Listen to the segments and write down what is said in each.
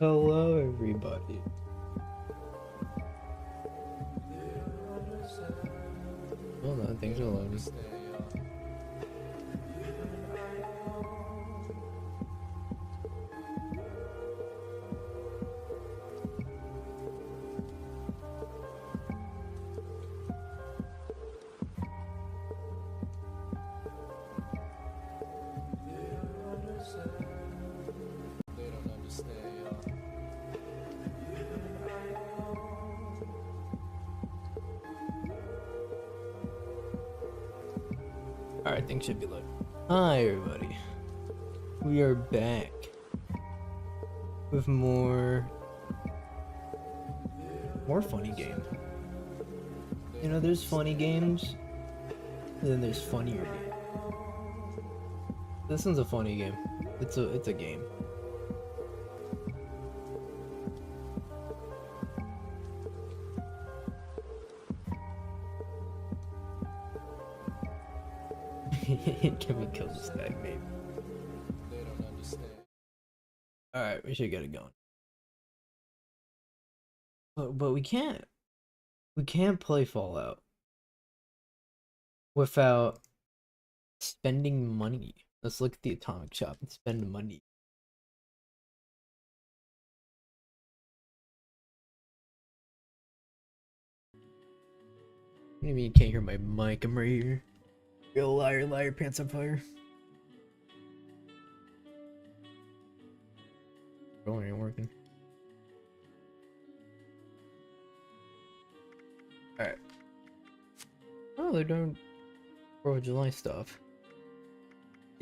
Hello, everybody. Hold on, things are loading. Alright, things should be loading. Hi, everybody. We are back with more funny games. You know, there's funny games, and then there's funnier games. This one's a funny game. It's a game. Can we kill this guy, maybe? They don't understand. Alright, we should get it going. But we can't. We can't play Fallout without spending money. Let's look at the atomic shop and spend money. What do you mean you can't hear my mic? I'm right here. Real liar, liar, pants on fire. Controller ain't working. Alright. Oh, they're doing 4th of July stuff.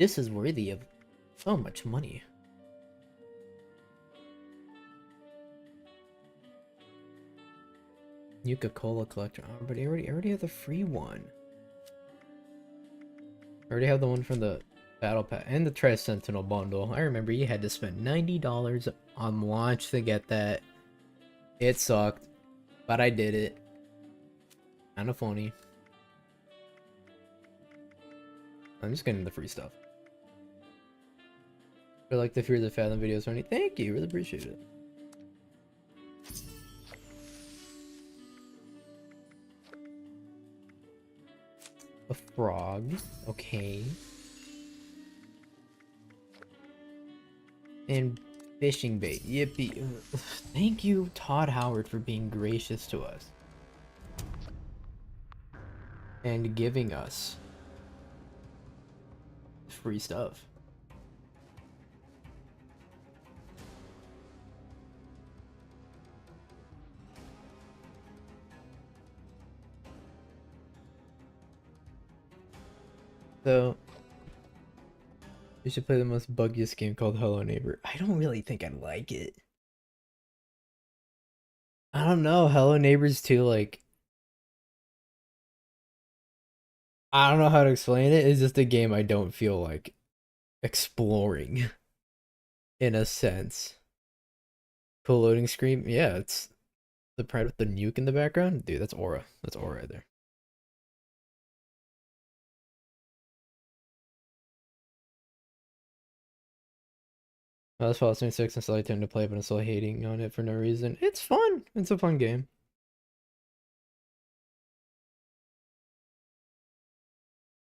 This is worthy of so much money. Nuka-Cola collector. Oh, but I already have the free one. I already have the one from the Battle Pass and the Tri-Sentinel bundle. I remember you had to spend $90 on launch to get that. It sucked, but I did it. Kinda funny. I'm just getting the free stuff. I like the Fear the Fathom videos, Tony. Thank you, really appreciate it. A frog, okay. And fishing bait, yippee. Thank you, Todd Howard, for being gracious to us. And giving us free stuff. So, you should play the most buggiest game called Hello Neighbor. I don't really think I'd like it. I don't know, Hello Neighbor's too, like... I don't know how to explain it. It's just a game I don't feel like exploring. In a sense. Cool loading screen? Yeah, it's the part with the nuke in the background. Dude, that's Aura. That's Aura right there. That's Fallout 76 and still I tend to play, but I'm still hating on it for no reason. It's fun. It's a fun game.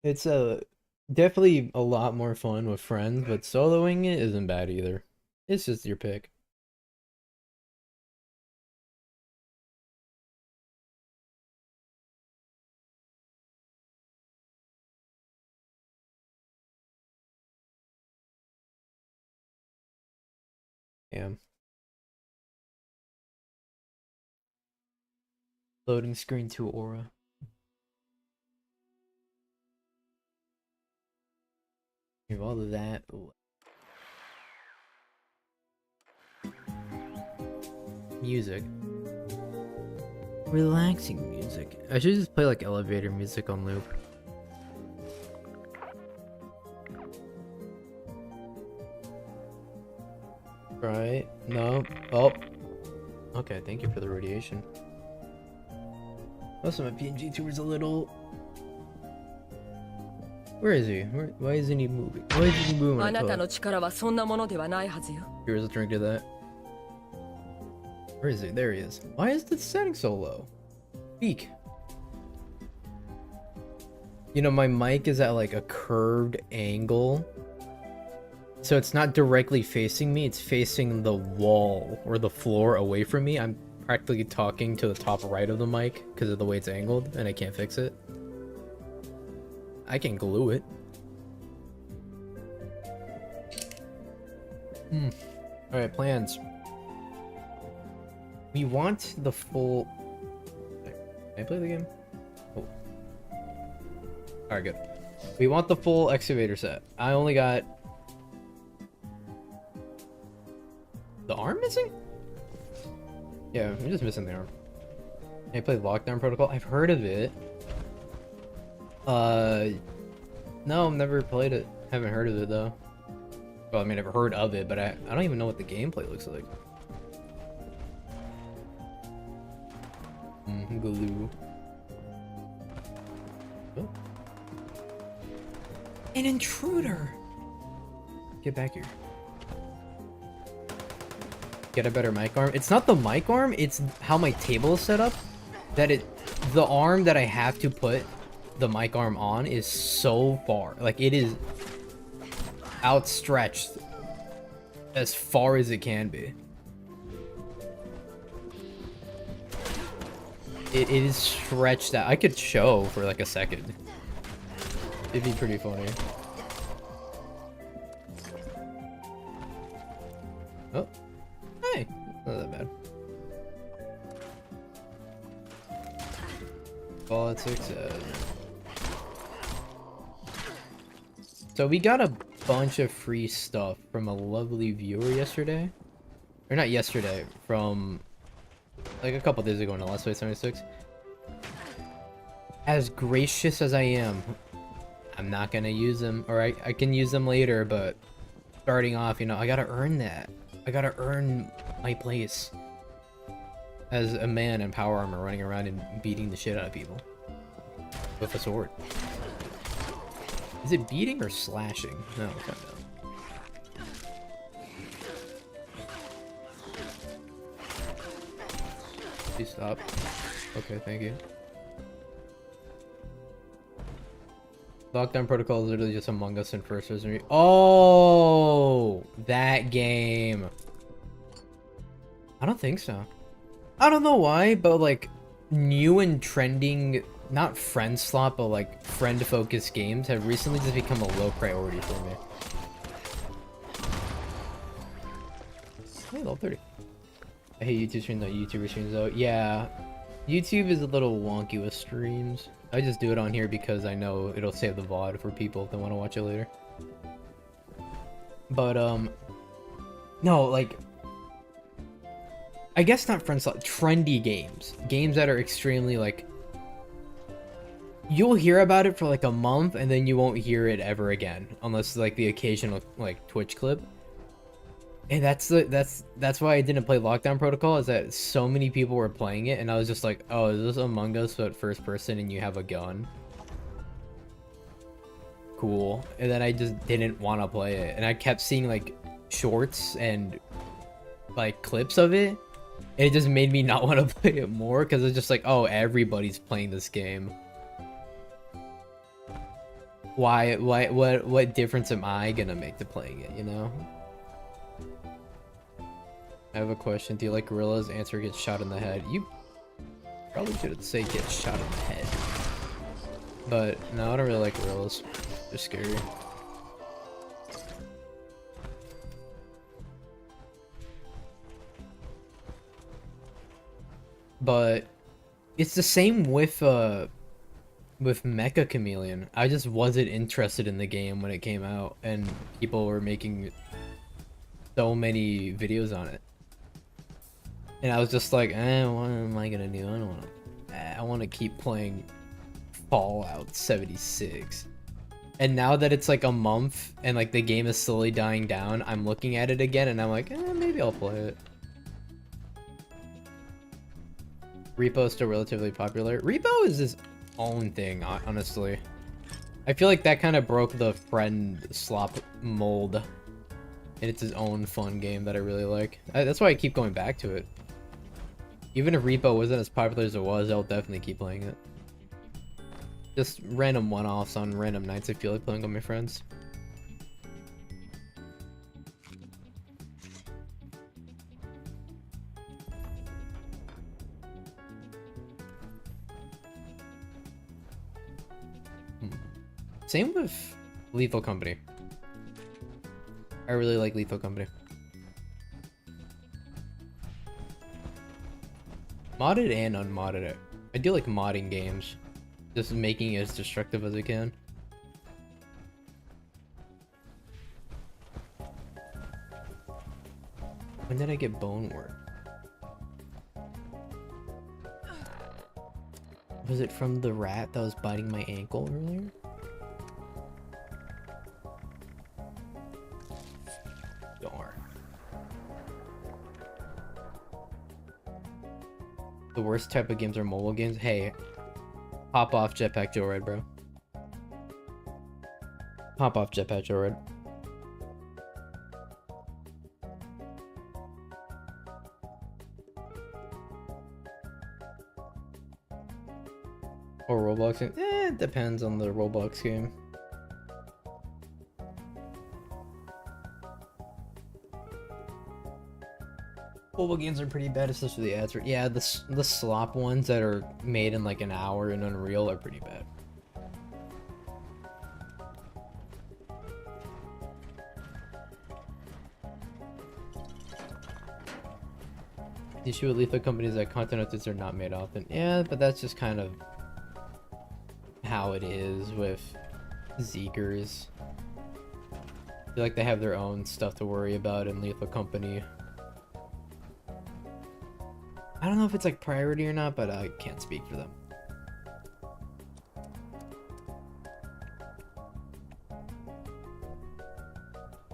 It's definitely a lot more fun with friends, but soloing it isn't bad either. It's just your pick. Yeah. Loading screen to Aura. You have all of that. Music. Relaxing music. I should just play like elevator music on loop. Right? No. Oh. Okay, thank you for the radiation. Also, my PNG tour's a little... Where is he? Why isn't he moving? Why isn't he moving? Here's a drink to that. Where is he? There he is. Why is the setting so low? Speak. You know, my mic is at like a curved angle. So it's not directly facing me, it's facing the wall or the floor away from me. I'm practically talking to the top right of the mic because of the way it's angled, and I can't fix it. I can glue it. Alright, plans. We want the full... Can I play the game? Oh. Alright, good. We want the full excavator set. I only got... The arm missing? Yeah, I'm just missing the arm. Can I play Lockdown Protocol? I've heard of it. No, I've never played it. Haven't heard of it, though. Well, I mean, I've heard of it, but I don't even know what the gameplay looks like. Glue. Oh. An intruder! Get back here. Get a better mic arm. It's not the mic arm, it's how my table is set up. The arm that I have to put the mic arm on is so far. Like, it is outstretched as far as it can be. It is stretched out. I could show for like a second. It'd be pretty funny. Oh. Hey. Not that bad. Politics. So we got a bunch of free stuff from a lovely viewer yesterday. Or not yesterday, from like a couple days ago in the Last Fight 76. As gracious as I am, I'm not gonna use them, or I can use them later, but starting off, you know, I gotta earn that. I gotta earn my place as a man in power armor running around and beating the shit out of people with a sword. Is it beating or slashing? No, we'll find out. Please stop. Okay, thank you. Lockdown Protocol is literally just Among Us in first person. Oh, that game. I don't think so. I don't know why, but like new and trending, not friend slot, but like friend focused games have recently just become a low priority for me. Hey, level 30. I hate YouTube streams, not YouTuber streams though. Yeah, YouTube is a little wonky with streams. I just do it on here because I know it'll save the VOD for people if they want to watch it later. But no, like, I guess not friends, like trendy games. Games that are extremely like, you'll hear about it for like a month and then you won't hear it ever again unless like the occasional like Twitch clip. And that's why I didn't play Lockdown Protocol, is that so many people were playing it and I was just like, oh, is this Among Us but first person and you have a gun? Cool. And then I just didn't want to play it, and I kept seeing like shorts and like clips of it, and it just made me not want to play it more because it's just like, oh, everybody's playing this game. What difference am I gonna make to playing it, you know? I have a question. Do you like gorillas? Answer: gets shot in the head. You probably should say get shot in the head. But no, I don't really like gorillas. They're scary. But it's the same with Mecha Chameleon. I just wasn't interested in the game when it came out, and people were making so many videos on it. And I was just like, what am I gonna do? I don't wanna... I wanna keep playing Fallout 76. And now that it's like a month, and like the game is slowly dying down, I'm looking at it again, and I'm like, maybe I'll play it. Repo is still relatively popular. Repo is his own thing, honestly. I feel like that kind of broke the friend slop mold. And it's his own fun game that I really like. That's why I keep going back to it. Even if Repo wasn't as popular as it was, I'll definitely keep playing it. Just random one-offs on random nights I feel like playing with my friends. Same with Lethal Company. I really like Lethal Company. Modded and unmodded. I do like modding games. Just making it as destructive as I can. When did I get bone work? Was it from the rat that was biting my ankle earlier? Darn. The worst type of games are mobile games. Hey, pop off Jetpack Joyride, bro. Pop off Jetpack Joyride. Or Roblox game? It depends on the Roblox game. Mobile games are pretty bad, especially the ads. Yeah, the slop ones that are made in like an hour in Unreal are pretty bad. The issue with Lethal Company is that content updates are not made often. Yeah, but that's just kind of how it is with Zeekers. I feel like they have their own stuff to worry about in Lethal Company. I don't know if it's like priority or not, but I can't speak for them.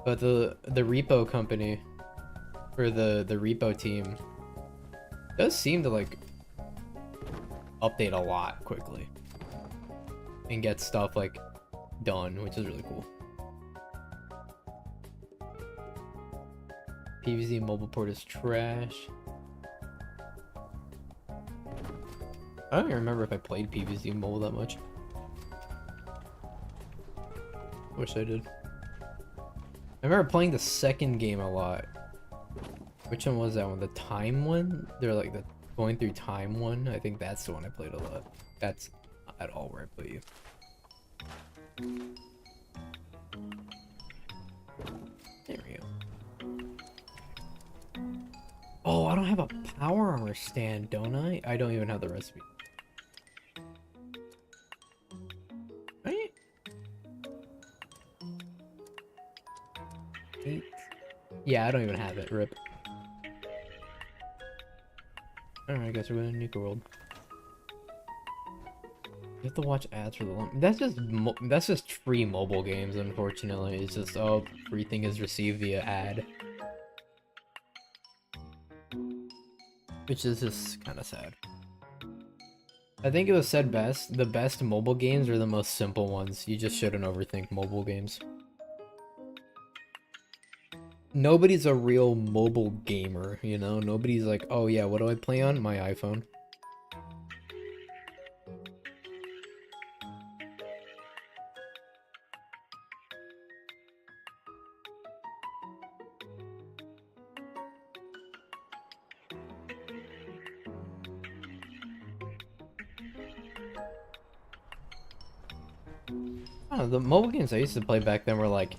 But the repo company, or the repo team, does seem to like update a lot quickly and get stuff like done, which is really cool. PvZ mobile port is trash. I don't even remember if I played PvZ mobile that much. Wish I did. I remember playing the second game a lot. Which one was that one? The time one? They're like the going through time one. I think that's the one I played a lot. That's not at all where I put you. There we go. Oh, I don't have a power armor stand, don't I? I don't even have the recipe. Right? 8. Yeah, I don't even have it. Rip. Alright, I guess we're going to Nuka World. You have to watch ads for the long. That's just free mobile games, unfortunately. It's just, oh, everything is received via ad. Which is just kind of sad. I think it was said best, the best mobile games are the most simple ones. You just shouldn't overthink mobile games. Nobody's a real mobile gamer, you know? Nobody's like, oh yeah, what do I play on? My iPhone. I don't know, the mobile games I used to play back then were like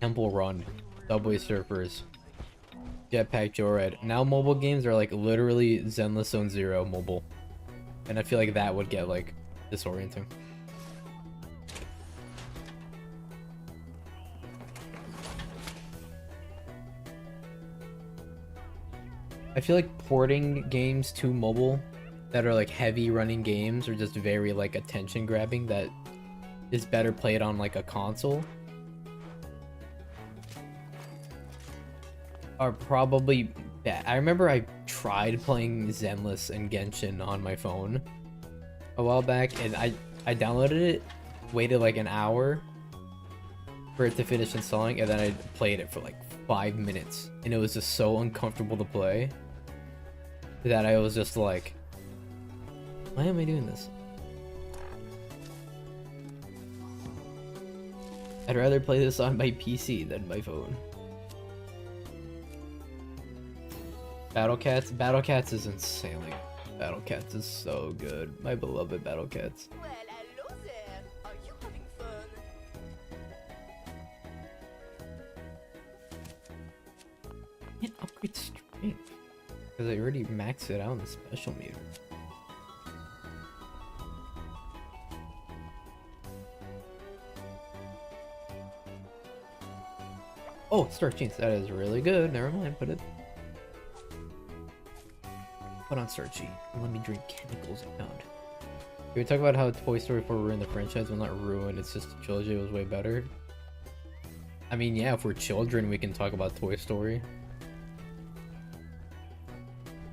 Temple Run, Subway Surfers, Jetpack Joyride. Now mobile games are like literally Zenless Zone Zero mobile. And I feel like that would get like disorienting. I feel like porting games to mobile that are like heavy running games or just very like attention grabbing that is better played on like a console are probably bad. I remember I tried playing Zenless and Genshin on my phone a while back, and I downloaded it, waited like an hour for it to finish installing, and then I played it for like 5 minutes, and it was just so uncomfortable to play. that I was just like, why am I doing this? I'd rather play this on my PC than my phone. Battle Cats is insanely. Battle Cats is so good. My beloved Battle Cats. Well, hello there. Are you having fun? Can't upgrade strength because I already maxed it out in the special meter. Oh, Star Jeans, that is really good. Never mind, put on Star G and let me drink chemicals I found. Can we talk about how Toy Story 4 ruined the franchise? Well, not ruined, it's just the trilogy was way better. I mean, yeah, if we're children, we can talk about Toy Story.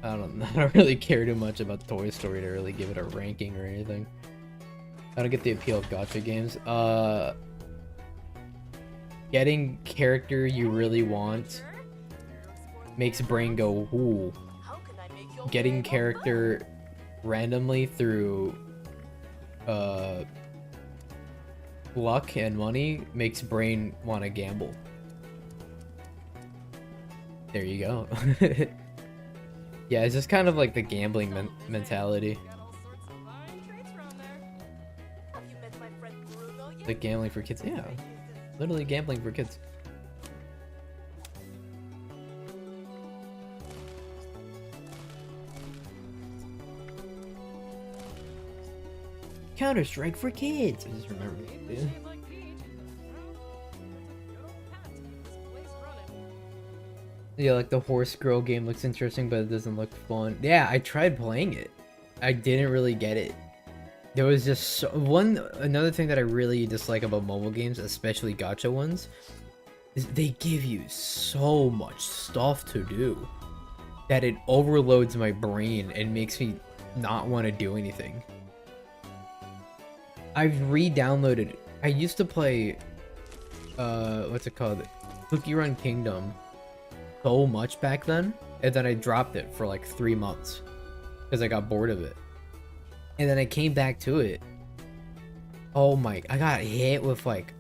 I don't really care too much about Toy Story to really give it a ranking or anything. I don't get the appeal of gacha games. Getting character you really want makes brain go, ooh. Getting character randomly through luck and money makes brain want to gamble. There you go. Yeah, it's just kind of like the gambling mentality. Like gambling for kids. Yeah, literally gambling for kids. Counter-Strike for kids. I just remember that, dude. Yeah, like the horse girl game looks interesting, but it doesn't look fun. Yeah, I tried playing it. I didn't really get it. There was just another thing that I really dislike about mobile games, especially gacha ones, is they give you so much stuff to do that it overloads my brain and makes me not want to do anything. I've re-downloaded. I used to play, what's it called? Cookie Run Kingdom so much back then, and then I dropped it for like 3 months because I got bored of it. And then I came back to it. Oh my, I got hit with like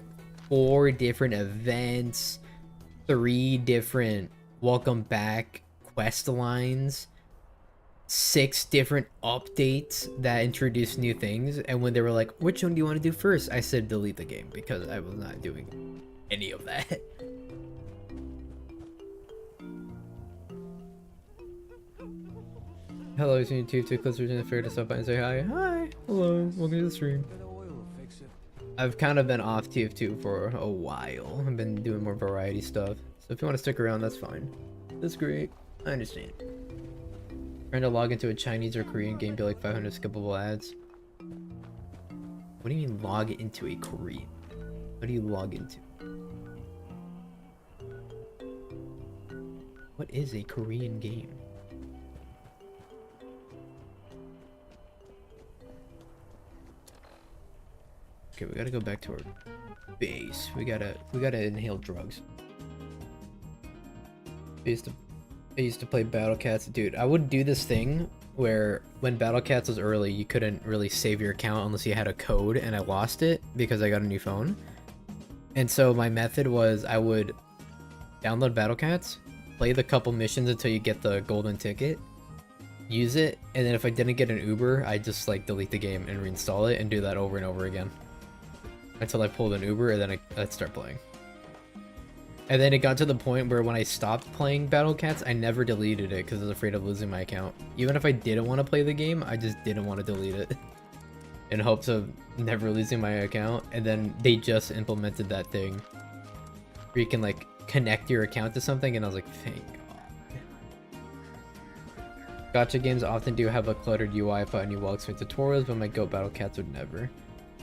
4 different events, 3 different welcome back quest lines, 6 different updates that introduced new things. And when they were like, which one do you want to do first? I said delete the game because I was not doing any of that. Hello, it's YouTube. Too close to fair to stop by and say hi. Hi. Hello. Welcome to the stream. I've kind of been off TF2 for a while. I've been doing more variety stuff. So if you want to stick around, that's fine. That's great. I understand. Trying to log into a Chinese or Korean game, be like 500 skippable ads. What do you mean log into a Korean? What do you log into? What is a Korean game? Okay, we gotta go back to our base. We gotta inhale drugs. I used to play Battle Cats. Dude, I would do this thing where when Battle Cats was early, you couldn't really save your account unless you had a code, and I lost it because I got a new phone. And so my method was I would download Battle Cats, play the couple missions until you get the golden ticket, use it, and then if I didn't get an Uber, I'd just like delete the game and reinstall it and do that over and over again. Until I pulled an Uber, and then I'd start playing. And then it got to the point where when I stopped playing Battle Cats, I never deleted it because I was afraid of losing my account. Even if I didn't want to play the game, I just didn't want to delete it. In hopes of never losing my account. And then they just implemented that thing where you can like connect your account to something, and I was like, thank God. Gacha games often do have a cluttered UI if I need walkthrough tutorials, but my Go Battle Cats would never.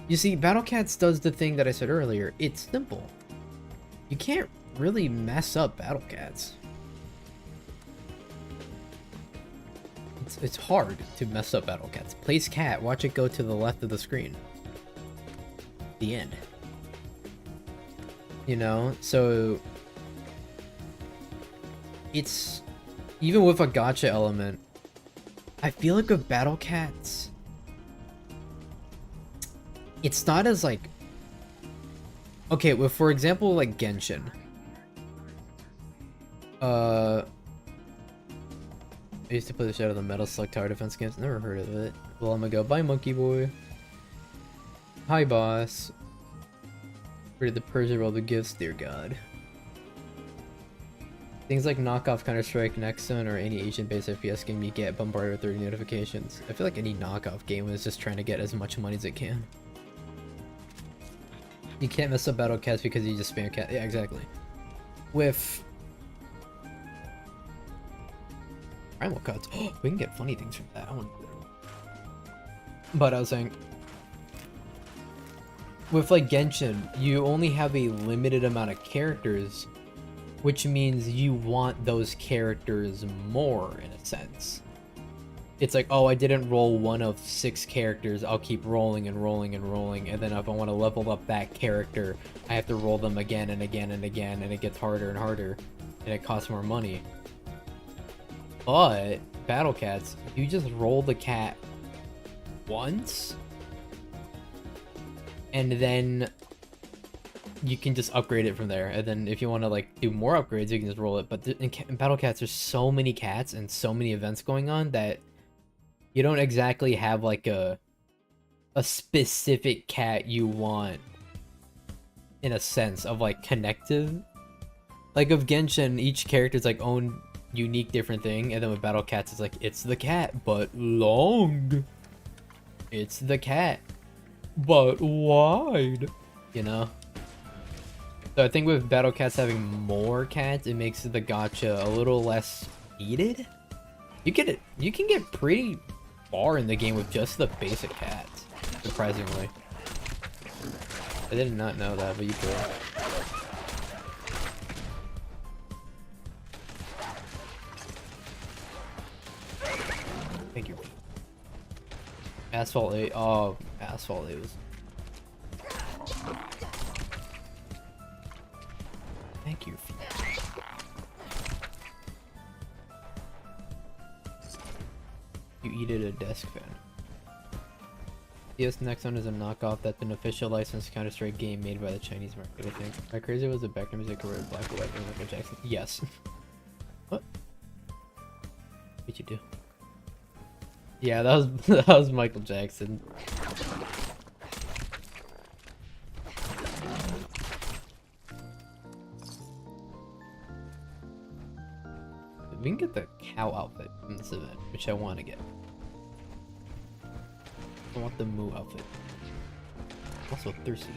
You see, Battle Cats does the thing that I said earlier. It's simple. You can't really mess up Battle Cats. It's hard to mess up Battle Cats. Place cat, watch it go to the left of the screen. The end. You know, so it's even with a gacha element, I feel like with Battle Cats, it's not as like, okay, well, for example, like Genshin. I used to play the Shadow of the Metal Select Tower Defense games. Never heard of it. Well, I'm gonna go. Bye, Monkey Boy. Hi, boss. Where did the Persia roll the gifts? Dear God. Things like knockoff Counter-Strike, Nexon, or any Asian-based FPS game, you get bombarded with 30 notifications. I feel like any knockoff game is just trying to get as much money as it can. You can't mess up Battle Cats because you just spam cat. Yeah, exactly. With Primal Cuts, we can get funny things from that. I want to do that. But I was saying, with like Genshin, you only have a limited amount of characters, which means you want those characters more in a sense. It's like, oh, I didn't roll one of 6 characters, I'll keep rolling and rolling and rolling, and then if I want to level up that character, I have to roll them again and again and again, and it gets harder and harder, and it costs more money. But Battle Cats, you just roll the cat once, and then you can just upgrade it from there. And then if you want to like do more upgrades, you can just roll it. But in Battle Cats, there's so many cats and so many events going on that you don't exactly have like a specific cat you want in a sense of like connective. Like of Genshin, each character's like own unique different thing, and then with Battle Cats, it's like it's the cat but long. It's the cat but wide. You know. So I think with Battle Cats having more cats, it makes the gacha a little less needed. You can get pretty far in the game with just the basic cats, surprisingly. I did not know that, but you could. Thank you. Asphalt 8. Oh, Asphalt 8 was... Thank you. You eat it a desk fan. CS Nexon is a knockoff that's an official licensed Counter-Strike game made by the Chinese market, I think. My crazy was the background music career Black or White and Michael Jackson. Yes. What? What'd you do? Yeah, that was that was Michael Jackson. We can get the cow outfit from this event, which I want to get. I want the Moo outfit. I'm also thirsty.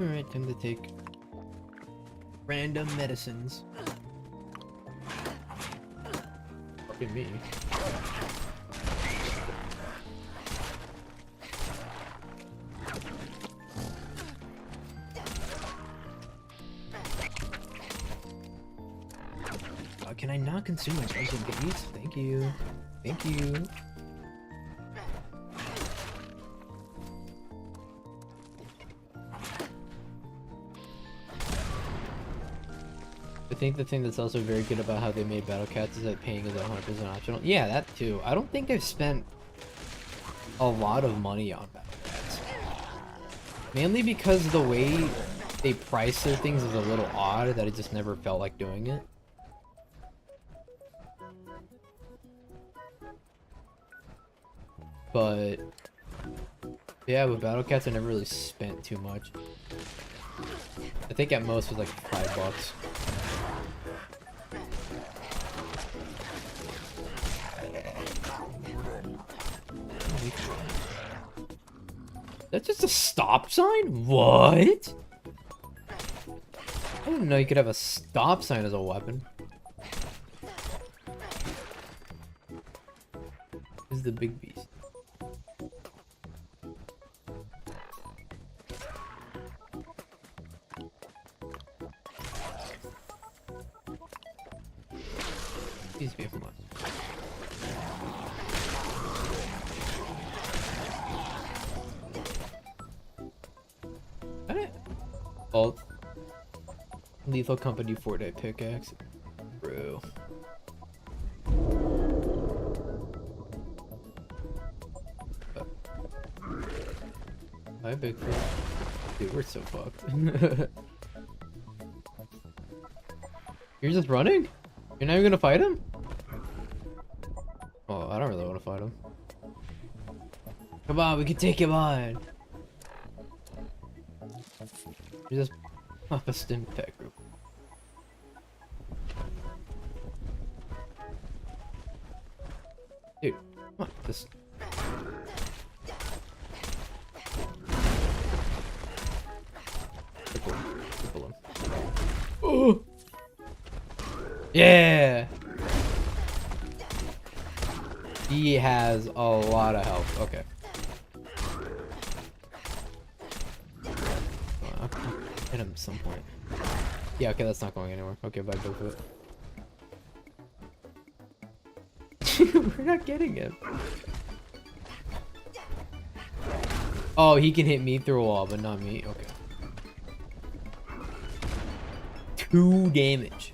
Alright, time to take random medicines. Fucking me. Can I not consume my bunch of goodies? Thank you. Thank you. I think the thing that's also very good about how they made Battle Cats is that paying is 100% optional. Yeah, that too. I don't think I've spent a lot of money on Battle Cats. Mainly because the way they price their things is a little odd that it just never felt like doing it. But yeah, with Battle Cats I never really spent too much. I think at most was like $5. That's just a stop sign? What? I didn't know you could have a stop sign as a weapon. This is the big beast. Please be from us. Alt. Lethal Company 4-day pickaxe. Bro. Hi, Bigfoot. Dude, we're so fucked. You're just running? You're not even gonna fight him? Oh, I don't really want to fight him. Come on, we can take him on. You just pop a stim pack group. Dude, come on, just. Triple him. Oh! Yeah! He has a lot of health. Okay. I'll hit him at some point. Yeah, okay, that's not going anywhere. Okay, bye, Bigfoot. We're not getting him. Oh, he can hit me through a wall, but not me. Okay. 2 damage.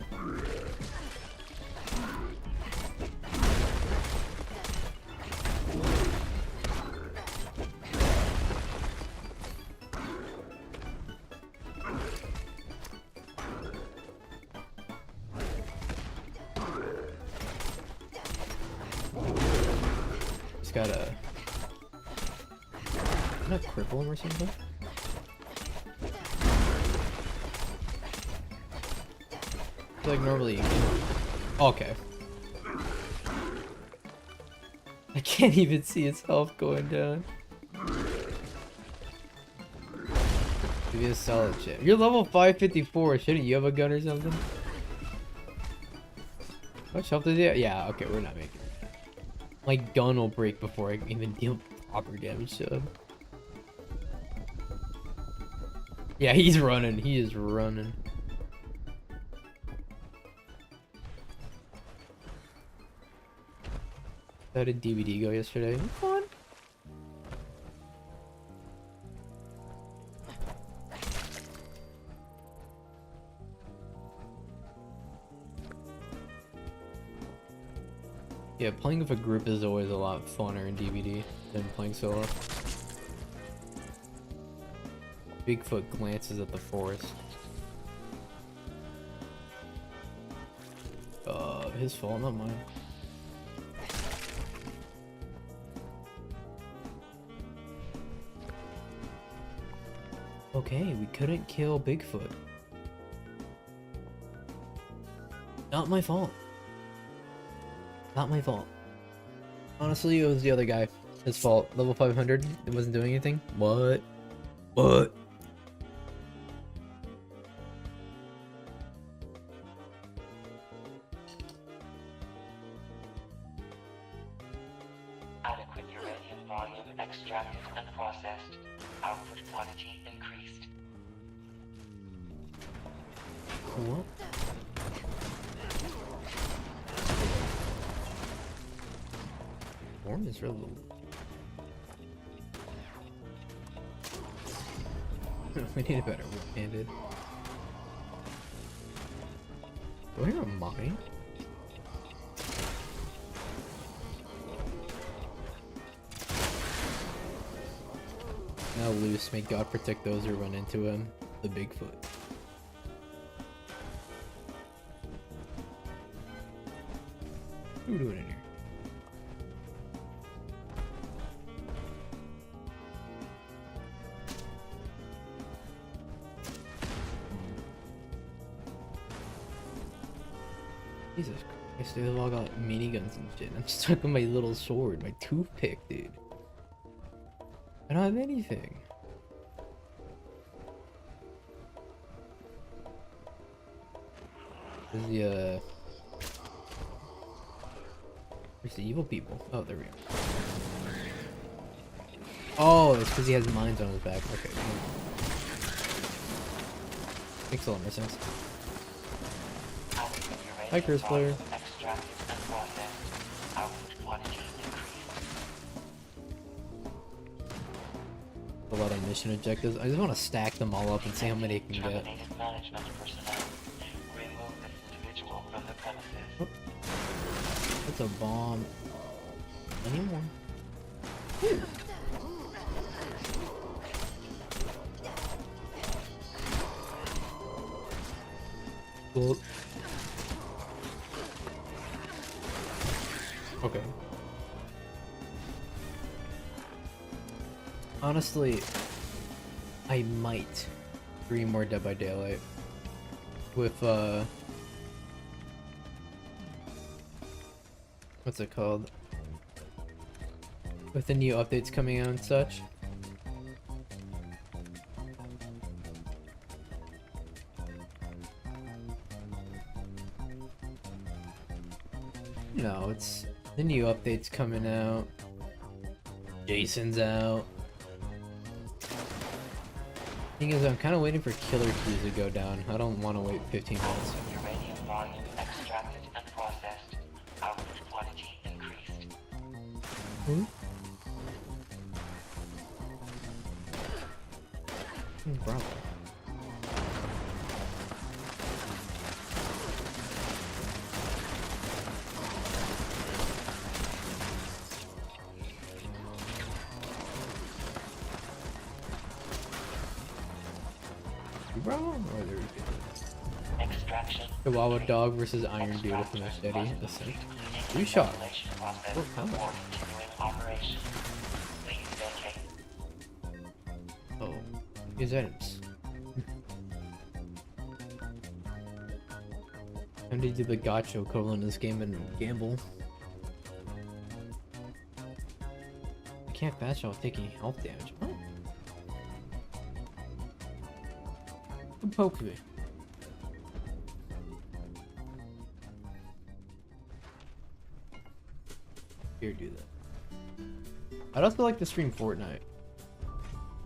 Just gotta... Can I cripple him or something? I feel like normally you can... Okay. I can't even see his health going down. Maybe a solid shit. You're level 554. Shouldn't you have a gun or something? How much health does he have? Yeah, okay, we're not making it. My gun will break before I can even deal proper damage to him. Yeah, he's running. He is running. How did DVD go yesterday? Fun. Yeah, playing with a group is always a lot funner in DVD than playing solo. Bigfoot glances at the forest. His fault, not mine. Okay, we couldn't kill Bigfoot. Not my fault. Not my fault. Honestly, it was the other guy. His fault. Level 500, it wasn't doing anything. What? What? Adequate uranium volume extracted and processed. Output quantity increased. What? Worm is really... We need a better one-handed. Do I hear a mine? Now loose, may God protect those who run into him. The Bigfoot. What are we doing in here? Jesus Christ, they've all got miniguns and shit. I'm stuck with my little sword, my toothpick, dude. I don't have anything. Where's the evil people? Oh, there we go. Oh, it's because he has mines on his back. Okay. Makes a lot more sense. Hi, Chris player. a lot of mission objectives. I just want to stack them all up and see how many I can get. Terminated management personnel. Remove this individual from the premises. That's a bomb. Anymore. Cool. Okay. Honestly, I might stream more Dead by Daylight with what's it called? With the new updates coming out and such. No, it's the new updates coming out. Jason's out. Thing is, I'm kind of waiting for killer queues to go down. I don't want to wait 15 minutes. Uranium volume extracted and processed. Output quantity increased. Hmm? Bravo. Bravo. Oh, there we go. Extraction. Chihuahua dog versus Iron Dude with a machete. Ascent. 3 shot. Oh, combo. Operation. Please vacate. Oh, use items. Time to do the gacha equivalent of this game and gamble. I can't fast while taking health damage. Oh. Good poke me. Here, do that. I'd also like to stream Fortnite. I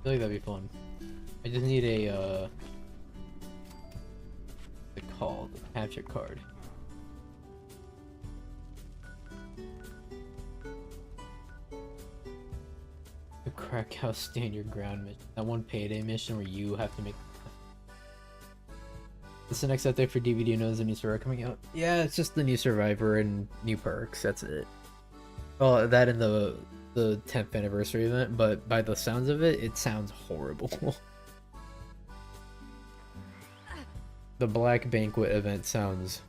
feel like that'd be fun. I just need a what's it called? A capture card. The crack house stand your ground mission. That one payday mission where you have to make. It's the next update for DVD. Knows the new Survivor coming out. Yeah, it's just the new Survivor and new perks. That's it. Well, that and the 10th anniversary event, but by the sounds of it, it sounds horrible. The Black Banquet event sounds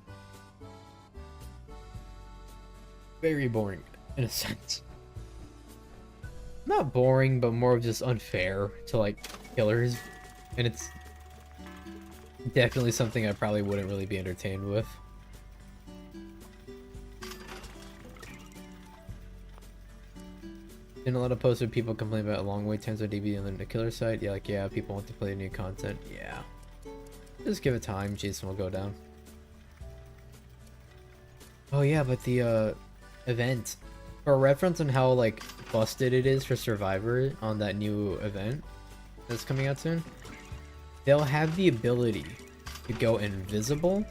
very boring in a sense. Not boring, but more of just unfair to like killers, and it's definitely something I probably wouldn't really be entertained with. Been a lot of posts where people complain about long wait times on DVD and then the killer site. Yeah, like, yeah, people want to play new content. Yeah. Just give it time, Jason will go down. Oh yeah, but the event. For reference on how like busted it is for Survivor on that new event that's coming out soon, they'll have the ability to go invisible,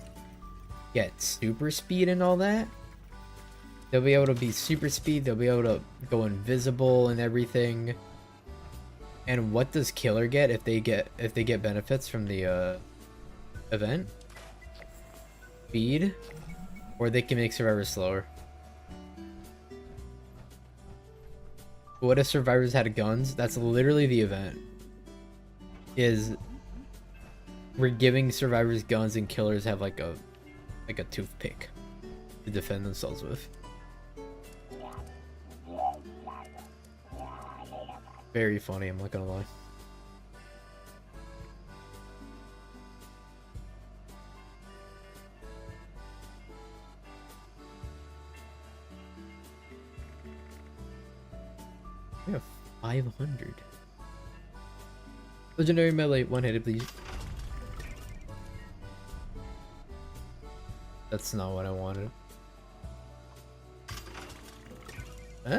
get super speed and all that. They'll be able to be super speed, they'll be able to go invisible and everything. And what does killer get if they get benefits from the event? Speed, or they can make survivors slower. What if survivors had guns? That's literally the event. Is we're giving survivors guns and killers have like a toothpick to defend themselves with. Very funny, I'm not gonna lie. We have 500. Legendary melee, one-handed, please. That's not what I wanted. I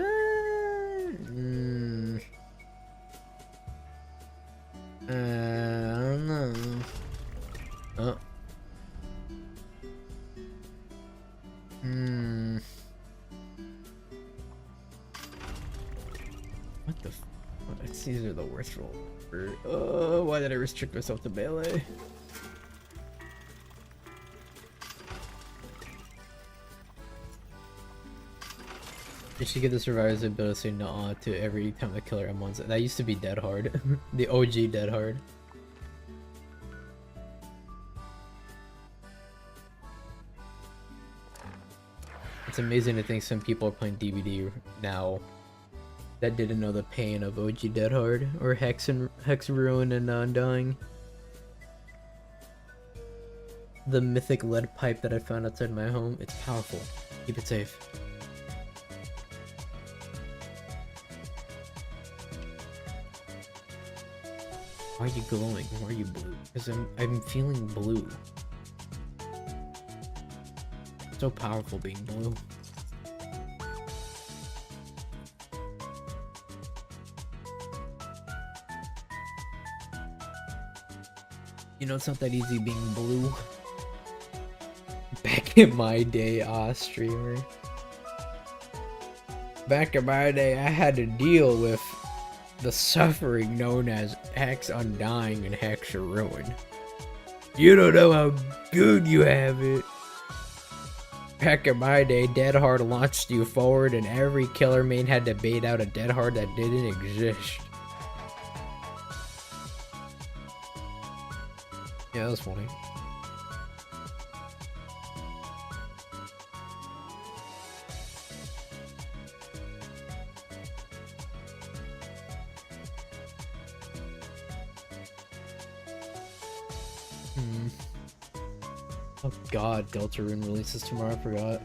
don't know. Oh. What the f- oh, these are the worst. forceful. Why did I restrict myself to melee? You should give the survivors the ability to say no to every time the killer M1s. That used to be dead hard. The OG dead hard. It's amazing to think some people are playing DVD now that didn't know the pain of OG dead hard or Hex Ruin and Undying. The mythic lead pipe that I found outside my home, it's powerful. Keep it safe. Why are you glowing? Why are you blue? Because I'm feeling blue. So powerful being blue. You know, it's not that easy being blue. Back in my day, streamer. Back in my day, I had to deal with the suffering known as Hex Undying and Hex Ruin. You don't know how good you have it. Back in my day, Dead Hard launched you forward and every killer main had to bait out a Dead Hard that didn't exist. Yeah, that was funny. Oh god, Deltarune releases tomorrow, I forgot.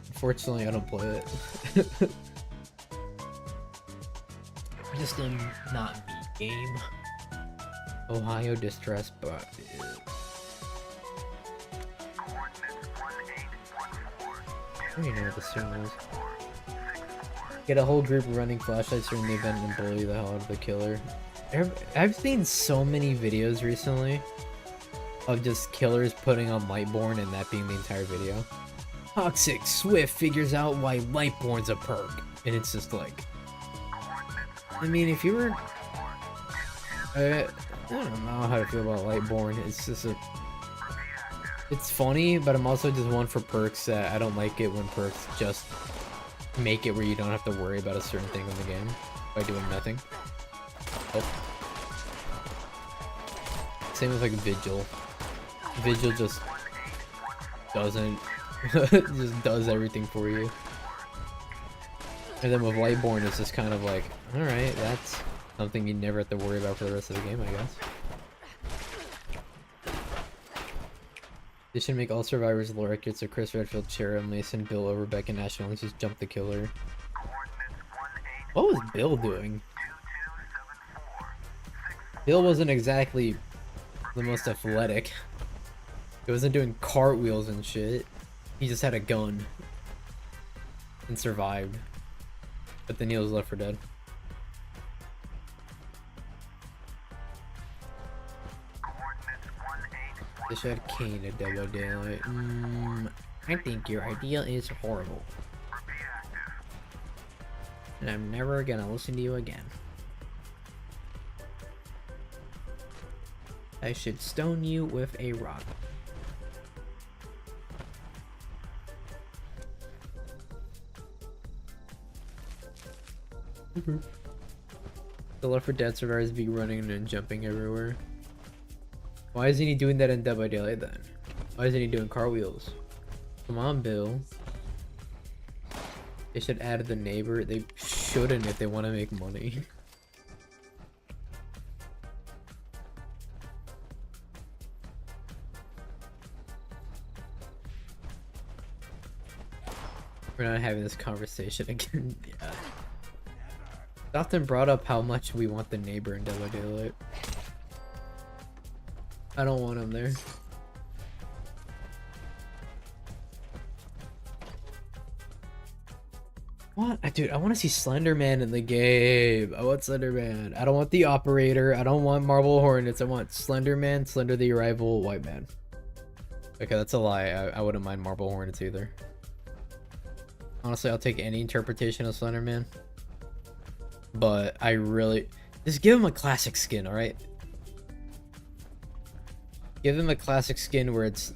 Unfortunately, I don't play it. I just am not beat game. Ohio Distress Bot. I don't even know what the soon is. Get a whole group running flashlights during the event and bully the hell out of the killer. I've seen so many videos recently of just killers putting on Lightborn and that being the entire video. Toxic Swift figures out why Lightborn's a perk. And it's just like... I mean, if you were... I don't know how to feel about Lightborn. It's just a... It's funny, but I'm also just one for perks that I don't like it when perks just make it where you don't have to worry about a certain thing in the game by doing nothing. Oh. Same with like Vigil. Vigil just doesn't just does everything for you. And then with Lightborn it's just kind of like, alright, that's something you never have to worry about for the rest of the game, I guess. They should make all survivors lore accurate so Chris Redfield, Shara, Mason, Bill, Overbeck, and National just jump the killer. What was Bill doing? Bill wasn't exactly the most athletic. He wasn't doing cartwheels and shit. He just had a gun. And survived. But then he was left for dead. They should have Kane at Dead by Daylight. I think your idea is horrible. And I'm never gonna listen to you again. I should stone you with a rock. The Left 4 Dead survivors be running and jumping everywhere. Why isn't he doing that in Dead by Daylight then? Why isn't he doing cartwheels? Come on, Bill. They should add the neighbor. They shouldn't if they want to make money. We're not having this conversation again. Yeah. It's often brought up how much we want the neighbor in Dead by Daylight. I don't want him there. What? Dude, I want to see Slenderman in the game. I want Slenderman. I don't want the operator. I don't want Marble Hornets. I want Slenderman, Slender the Arrival, White Man. Okay, that's a lie. I wouldn't mind Marble Hornets either. Honestly, I'll take any interpretation of Slenderman. but I really just give him a classic skin, all right? Give him a classic skin where it's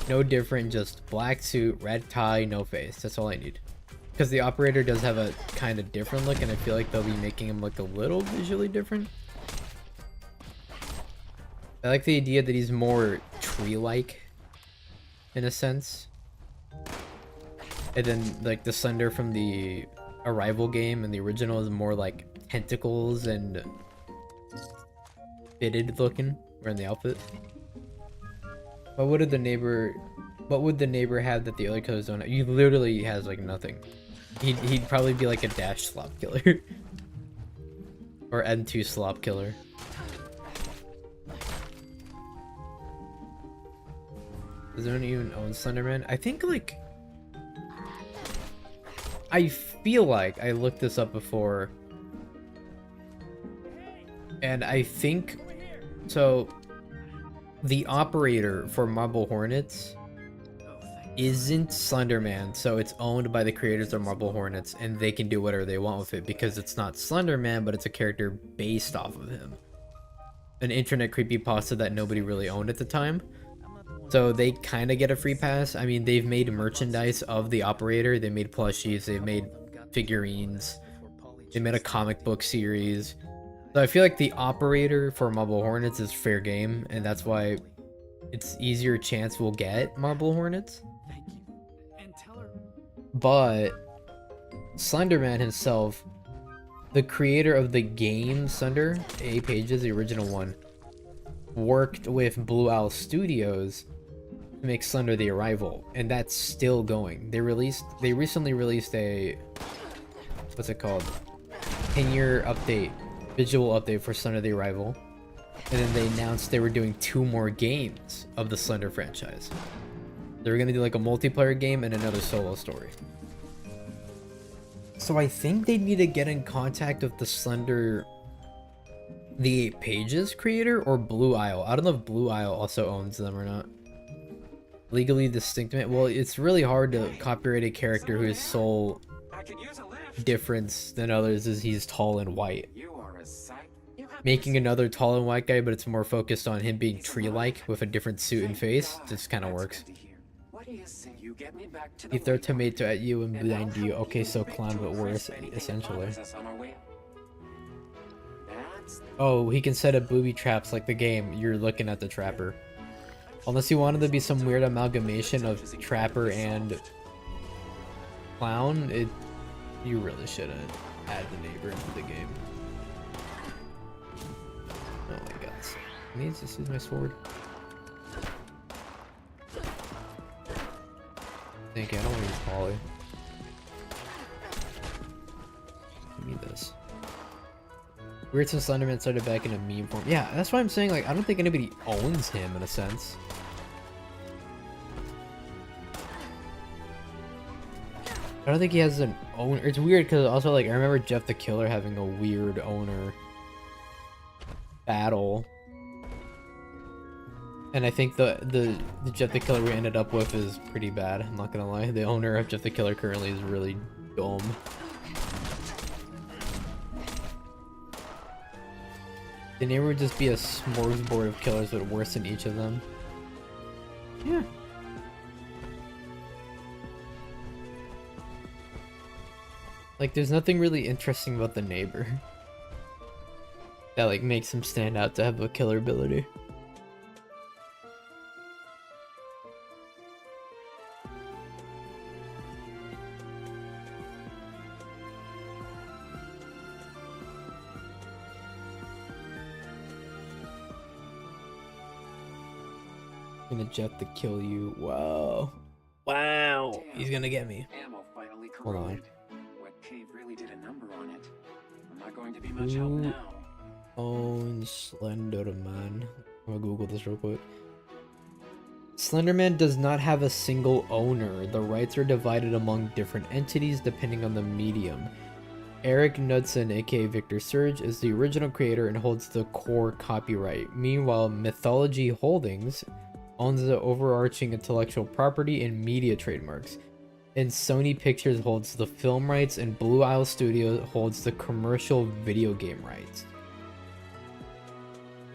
no different, just black suit, red tie, no face. That's all I need. Because the operator does have a kind of different look, and I feel like they'll be making him look a little visually different. I like the idea that he's more tree-like, in a sense. And then, like, the Slender from the Arrival game and the original is more like tentacles and fitted looking, wearing the outfit. What would the neighbor have that the other killers don't have? He literally has, like, nothing. He'd probably be like a dash slop killer. Or N2 slop killer. Does anyone even own Slenderman? I think, like... I feel like I looked this up before. And I think... So... The operator for Marble Hornets isn't Slenderman, so it's owned by the creators of Marble Hornets, and they can do whatever they want with it because it's not Slenderman, but it's a character based off of him. An internet creepypasta that nobody really owned at the time. So they kind of get a free pass. I mean, they've made merchandise of the operator. They made plushies. They've made figurines. They made a comic book series. So I feel like the operator for Marble Hornets is fair game, and that's why it's easier chance we'll get Marble Hornets. But Slenderman himself, the creator of the game Slender, A Pages, the original one, worked with Blue Owl Studios to make Slender the Arrival, and that's still going. They recently released a, what's it called? 10-year update, visual update for Slender the Arrival. And then they announced they were doing 2 more games of the Slender franchise. They were gonna do like a multiplayer game and another solo story. So I think they need to get in contact with the Slender, the 8 Pages creator, or Blue Isle. I don't know if Blue Isle also owns them or not. Legally distinct. Well, it's really hard to copyright a character whose sole difference than others is he's tall and white. Making another tall and white guy, but it's more focused on him being tree-like with a different suit and face, just kind of works. He throw tomato at you and blind you. Okay, so clown, but worse, essentially. Oh, he can set up booby traps like the game. You're looking at the trapper. Unless you wanted to be some weird amalgamation of trapper and clown, you really shouldn't add the neighbor into the game. Oh my god. I need to just use my sword. Thank you, I don't want to use Polly. Give me this. Weird since Slenderman started back in a meme form. Yeah, that's why I'm saying, like, I don't think anybody owns him in a sense. I don't think he has an owner. It's weird because also, like, I remember Jeff the Killer having a weird owner battle. And I think the Jeff the Killer we ended up with is pretty bad, I'm not gonna lie. The owner of Jeff the Killer currently is really dumb. The neighbor would just be a smorgasbord of killers but worse than each of them. Yeah. Like, there's nothing really interesting about the neighbor that, like, makes him stand out to have a killer ability. Gonna jet to kill you. Whoa. Wow. Damn. He's gonna get me. Hold on. What cave really did a number on it. I'm not going to be much help now. Own Slenderman. I'm gonna Google this real quick. Slenderman does not have a single owner. The rights are divided among different entities depending on the medium. Eric Knudsen, aka Victor Surge, is the original creator and holds the core copyright. Meanwhile, Mythology Holdings owns the overarching intellectual property and media trademarks. And Sony Pictures holds the film rights, and Blue Isle Studio holds the commercial video game rights.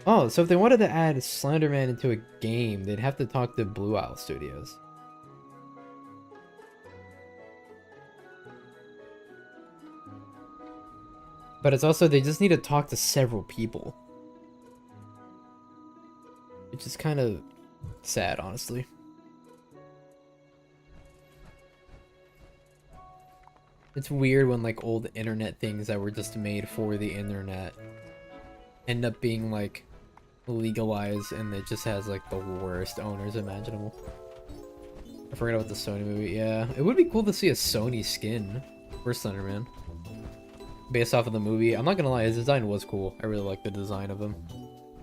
Oh, so if they wanted to add Slenderman into a game, they'd have to talk to Blue Isle Studios. But it's also, they just need to talk to several people. Which is kind of sad, honestly. It's weird when like old internet things that were just made for the internet end up being like legalized, and it just has like the worst owners imaginable. I forgot about the Sony movie. Yeah, it would be cool to see a Sony skin for Slenderman based off of the movie. I'm not gonna lie, his design was cool. I really like the design of him.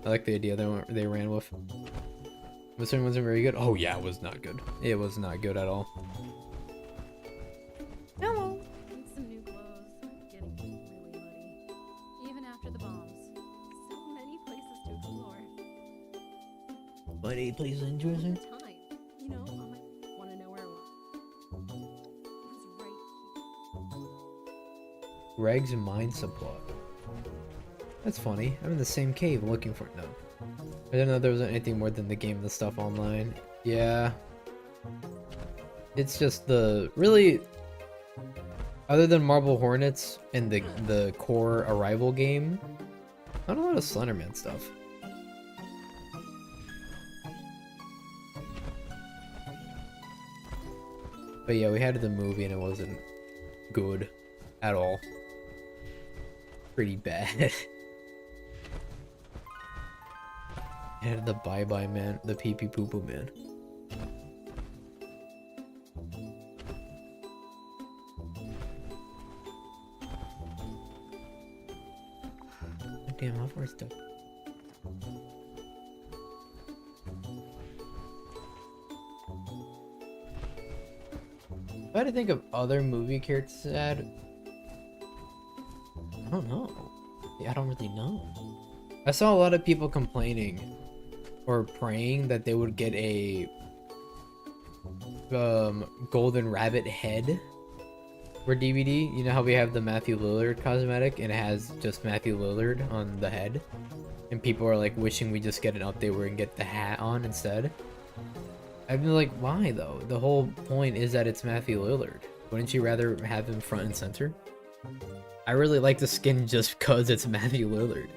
I like the idea they ran with. This one wasn't very good. Oh yeah, it was not good. It was not good at all. Hello. Need some new clothes. Getting really muddy. Even after the bombs. So many places to explore. Buddy, please enjoy it. Time. You know, I might want to know where it was. It was right here. Reg's mind supply. That's funny. I'm in the same cave looking for it. No. I didn't know there was anything more than the game and the stuff online. Yeah. It's just the really, other than Marble Hornets and the core Arrival game, not a lot of Slenderman stuff. But yeah, we had the movie and it wasn't good at all. Pretty bad. And the Bye Bye Man, the Pee Pee Poo Poo Man. Damn, how far is that? If I had to think of other movie characters to add, I don't know. Yeah, I don't really know. I saw a lot of people complaining or praying that they would get a golden rabbit head for DVD. You know how we have the Matthew Lillard cosmetic and it has just Matthew Lillard on the head, and people are like wishing we just get an update where we can get the hat on instead. I'd be like, why though? The whole point is that it's Matthew Lillard. Wouldn't you rather have him front and center? I really like the skin just because it's Matthew Lillard.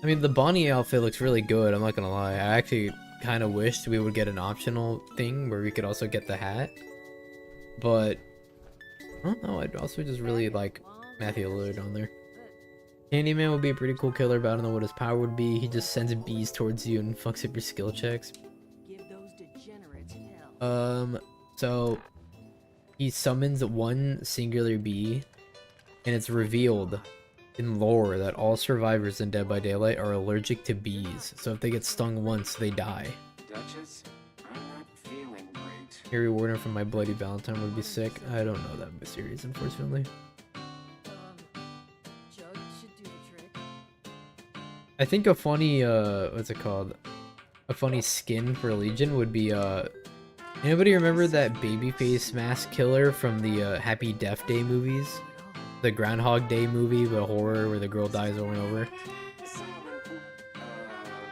I mean, the Bonnie outfit looks really good, I'm not gonna lie. I actually kind of wished we would get an optional thing where we could also get the hat. But, I don't know, I'd also just really like Matthew Lillard on there. Candyman would be a pretty cool killer, but I don't know what his power would be. He just sends bees towards you and fucks up your skill checks. Give those degenerates hell. So, he summons one singular bee, and it's revealed in lore that all survivors in Dead by Daylight are allergic to bees, so if they get stung once, they die. Duchess, I'm not feeling great. Harry Warden from My Bloody Valentine would be sick. I don't know that series, unfortunately. Jug should do the trick. I think a funny, what's it called? A funny skin for Legion would be, anybody remember that babyface mask killer from the Happy Death Day movies? The Groundhog Day movie, the horror where the girl dies over and over.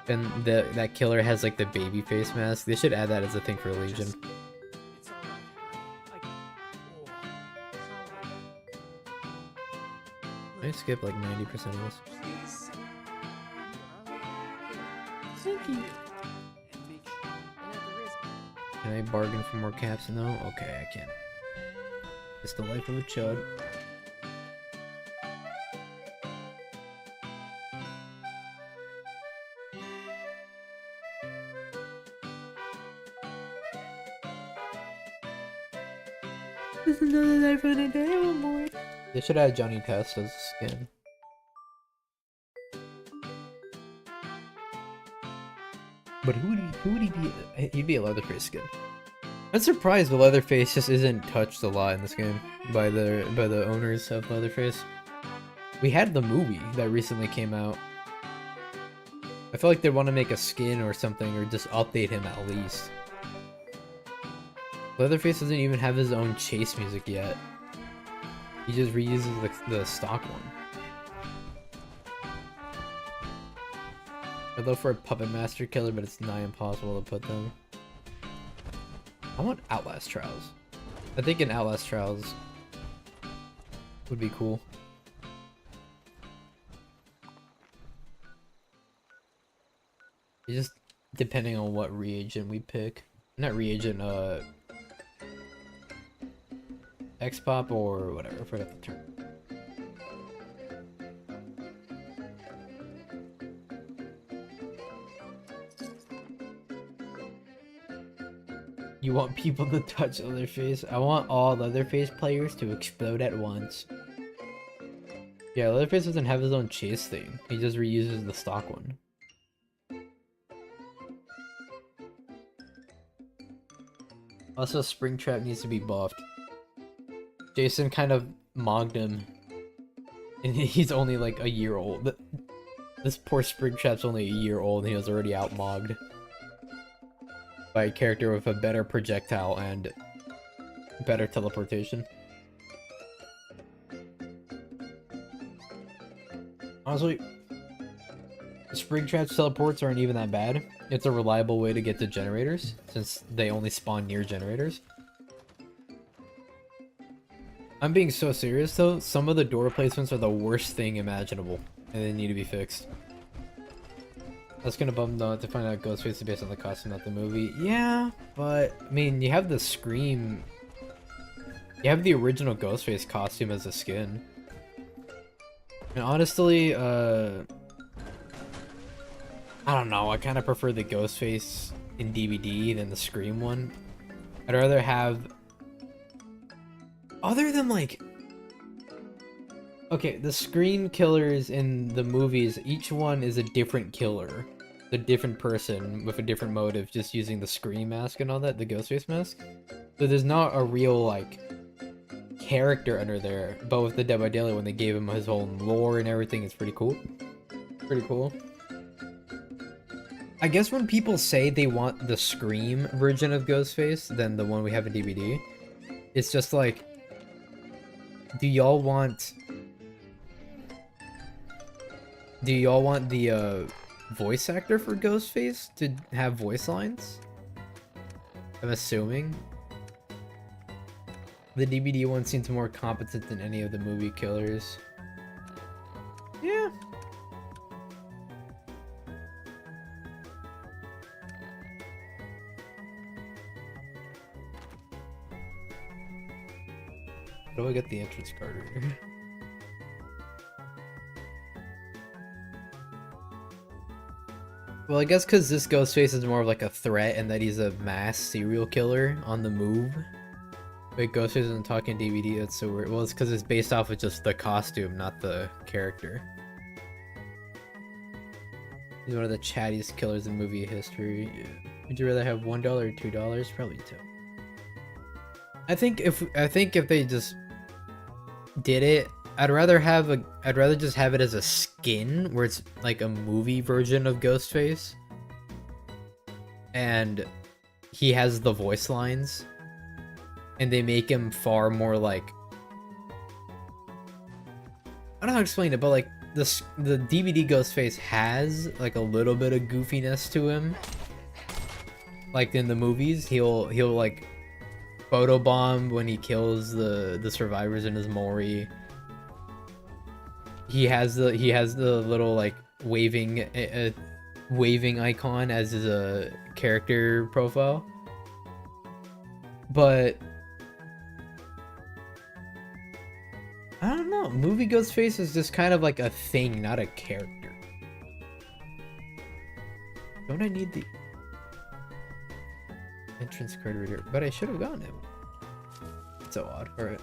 And that killer has like the baby face mask. They should add that as a thing for Legion. It's alright. I skip like 90% of this. Please. Thank you. Can I bargain for more caps? No? Okay, I can. It's the life of a chud. There's another life on a diamond boy. They should add Johnny Test as a skin. But who would he be? He'd be a Leatherface skin. I'm surprised the Leatherface just isn't touched a lot in this game by the owners of Leatherface. We had the movie that recently came out. I feel like they want to make a skin or something, or just update him at least. Leatherface doesn't even have his own chase music yet. He just reuses the stock one. I'd love for a Puppet Master killer, but it's nigh impossible to put them. I want Outlast Trials. I think an Outlast Trials would be cool. It's just depending on what reagent we pick. Not reagent, X-Pop or whatever, I forgot the term. You want people to touch Leatherface? I want all Leatherface players to explode at once. Yeah, Leatherface doesn't have his own chase thing. He just reuses the stock one. Also, Springtrap needs to be buffed. Jason kind of mogged him. And he's only like a year old. This poor Springtrap's only a year old and he was already out-mogged by a character with a better projectile and better teleportation. Honestly, Springtrap's teleports aren't even that bad. It's a reliable way to get to generators, since they only spawn near generators. I'm being so serious though, some of the door placements are the worst thing imaginable, and they need to be fixed. That's gonna bum though to find out Ghostface is based on the costume, not the movie. Yeah, but I mean, you have the Scream. You have the original Ghostface costume as a skin. And honestly, I don't know. I kind of prefer the Ghostface in DVD than the Scream one. I'd rather have, other than like, okay, the Scream killers in the movies, each one is a different killer. A different person with a different motive, just using the Scream mask and all that, the Ghostface mask. So there's not a real, like, character under there. But with the Dead by Daylight, when they gave him his own lore and everything, it's pretty cool. Pretty cool. I guess when people say they want the Scream version of Ghostface than the one we have in DVD, it's just like, do y'all want the voice actor for Ghostface to have voice lines? I'm assuming. The DVD one seems more competent than any of the movie killers. Yeah. How do I get the entrance card reader? Well, I guess because this Ghostface is more of like a threat and that he's a mass serial killer on the move. Wait, Ghostface isn't talking DVD, that's so weird. Well, it's because it's based off of just the costume, not the character. He's one of the chattiest killers in movie history. Yeah. Would you rather have $1 or $2? Probably 2. I think if they just did it, I'd rather just have it as a skin where it's like a movie version of Ghostface. And he has the voice lines. And they make him far more like, I don't know how to explain it, but like the DVD Ghostface has like a little bit of goofiness to him. Like in the movies, he'll like photobomb when he kills the survivors in his Mori. He has the little like waving icon as his character profile. But I don't know, movie Ghostface is just kind of like a thing, not a character. Don't I need the entrance card reader? But I should have gotten it. It's so odd. Alright.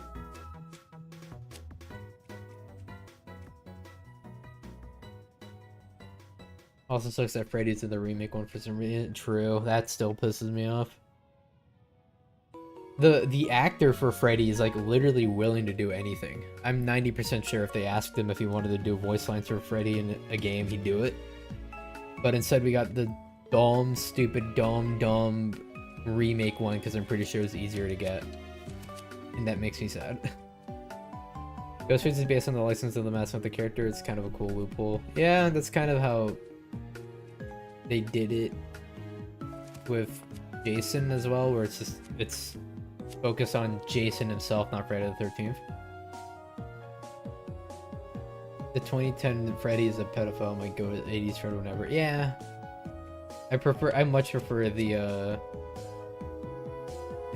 Also sucks that Freddy's in the remake one for some reason. True, that still pisses me off. The actor for Freddy is like literally willing to do anything. I'm 90% sure if they asked him if he wanted to do voice lines for Freddy in a game, he'd do it. But instead we got the dumb, stupid, dumb remake one because I'm pretty sure it was easier to get. And that makes me sad. Ghostface is based on the license of the mask of the character. It's kind of a cool loophole. Yeah, that's kind of how they did it with Jason as well, where it's focused on Jason himself, not Friday the 13th. The 2010 Freddy is a pedophile, might go to 80s Freddy, whatever. Yeah, I much prefer the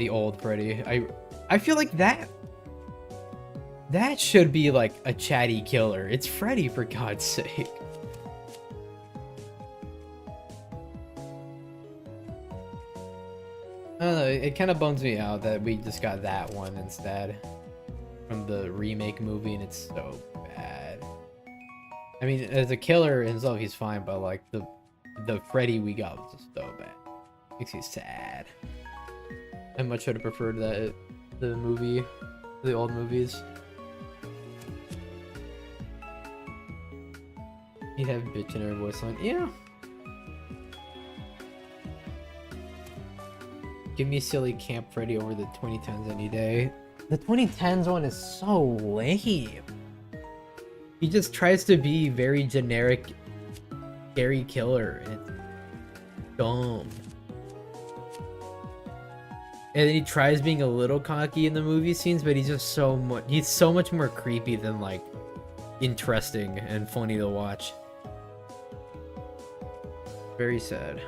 old Freddy. I feel like that should be like a chatty killer. It's Freddy, for God's sake. I don't know, it kind of bums me out that we just got that one instead from the remake movie, and it's so bad. I mean, as a killer himself, he's fine, but like the Freddy we got was just so bad. Makes me sad. I much would have preferred the movie, the old movies. He'd have bitch in every voice line. Yeah. Give me silly Camp Freddy over the 2010s any day. The 2010s one is so lame. He just tries to be very generic, scary killer, and it's dumb. And then he tries being a little cocky in the movie scenes, but he's just he's so much more creepy than like interesting and funny to watch. Very sad.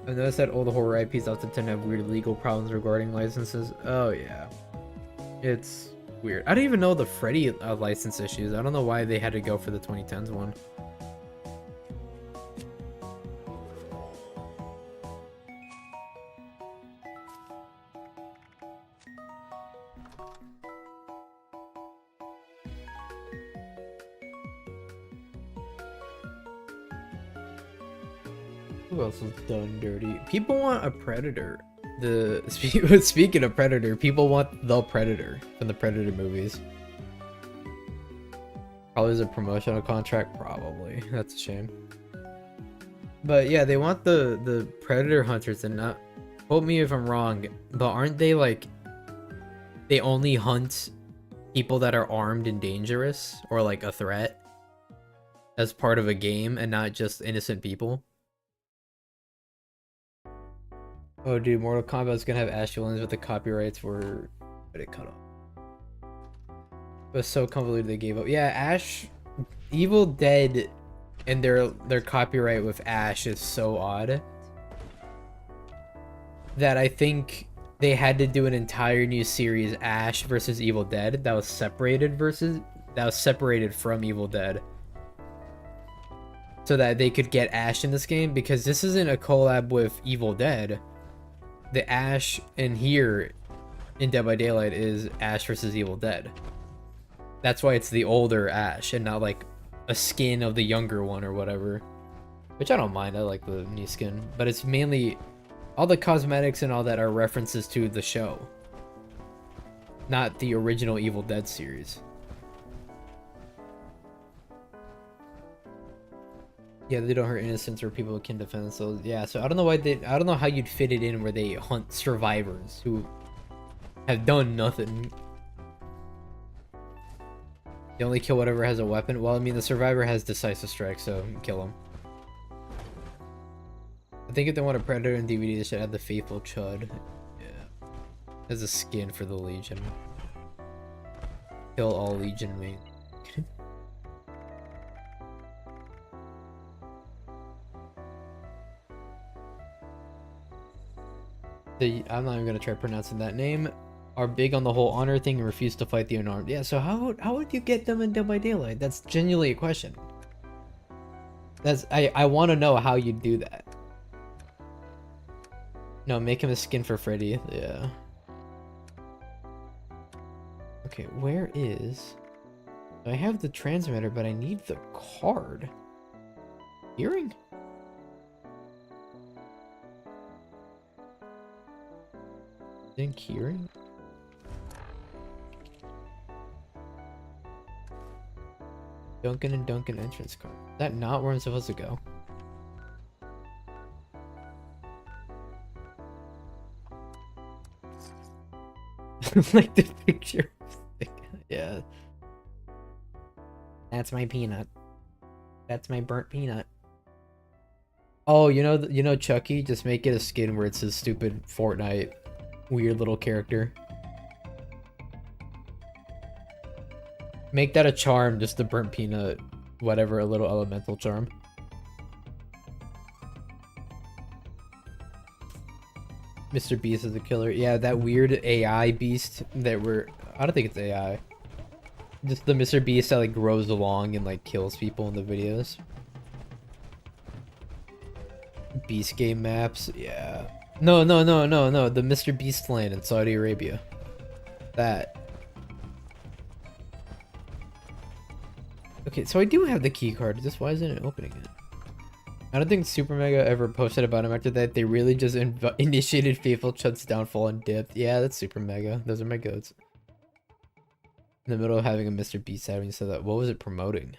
I noticed that old horror IPs often tend to have weird legal problems regarding licenses. Oh yeah, it's weird. I don't even know the Freddy license issues. I don't know why they had to go for the 2010s one. Who else was done dirty? People want a Predator. Speaking of Predator, people want the Predator from the Predator movies. Probably as a promotional contract, probably. That's a shame. But yeah, they want the Predator hunters, and not quote me if I'm wrong, but aren't they like they only hunt people that are armed and dangerous or like a threat as part of a game and not just innocent people? Oh dude, Mortal Kombat is gonna have Ash villains, but the copyrights were cut off. It was so convoluted they gave up. Yeah, Ash, Evil Dead, and their copyright with Ash is so odd that I think they had to do an entire new series, Ash versus Evil Dead, that was separated from Evil Dead, so that they could get Ash in this game, because this isn't a collab with Evil Dead. The Ash in here in Dead by Daylight is Ash versus Evil Dead. That's why it's the older Ash and not like a skin of the younger one or whatever. Which I don't mind, I like the new skin. But it's mainly all the cosmetics and all that are references to the show, not the original Evil Dead series. Yeah, they don't hurt innocents or people who can defend themselves. Yeah, so I don't know I don't know how you'd fit it in where they hunt survivors who have done nothing. They only kill whatever has a weapon. Well, I mean, the survivor has decisive strike, so kill him. I think if they want a Predator in DVD, they should add the Faithful Chud. Yeah. As a skin for the Legion. Kill all Legion main. I'm not even gonna try pronouncing that name. Are big on the whole honor thing and refuse to fight the unarmed. Yeah, so how would you get them in Dead by Daylight? That's genuinely a question. I want to know how you do that. No, make him a skin for Freddy. Yeah. Okay, where is... I have the transmitter, but I need the card. Hearing? Think hearing? Duncan and Duncan entrance card. Is that not where I'm supposed to go? Like the picture. Yeah. That's my peanut. That's my burnt peanut. Oh, you know Chucky? Just make it a skin where it's his stupid Fortnite weird little character. Make that a charm, just the burnt peanut, whatever, a little elemental charm. Mr. Beast is a killer. Yeah, that weird AI beast that I don't think it's AI. Just the Mr. Beast that like grows along and like kills people in the videos. Beast game maps, yeah. No. The Mr. Beast land in Saudi Arabia. That. Okay, so I do have the key card. Just why isn't it opening it? I don't think Super Mega ever posted about him after that. They really just initiated Faithful Chud's downfall and dipped. Yeah, that's Super Mega. Those are my goats. In the middle of having a Mr. Beast ad when you said that. What was it promoting?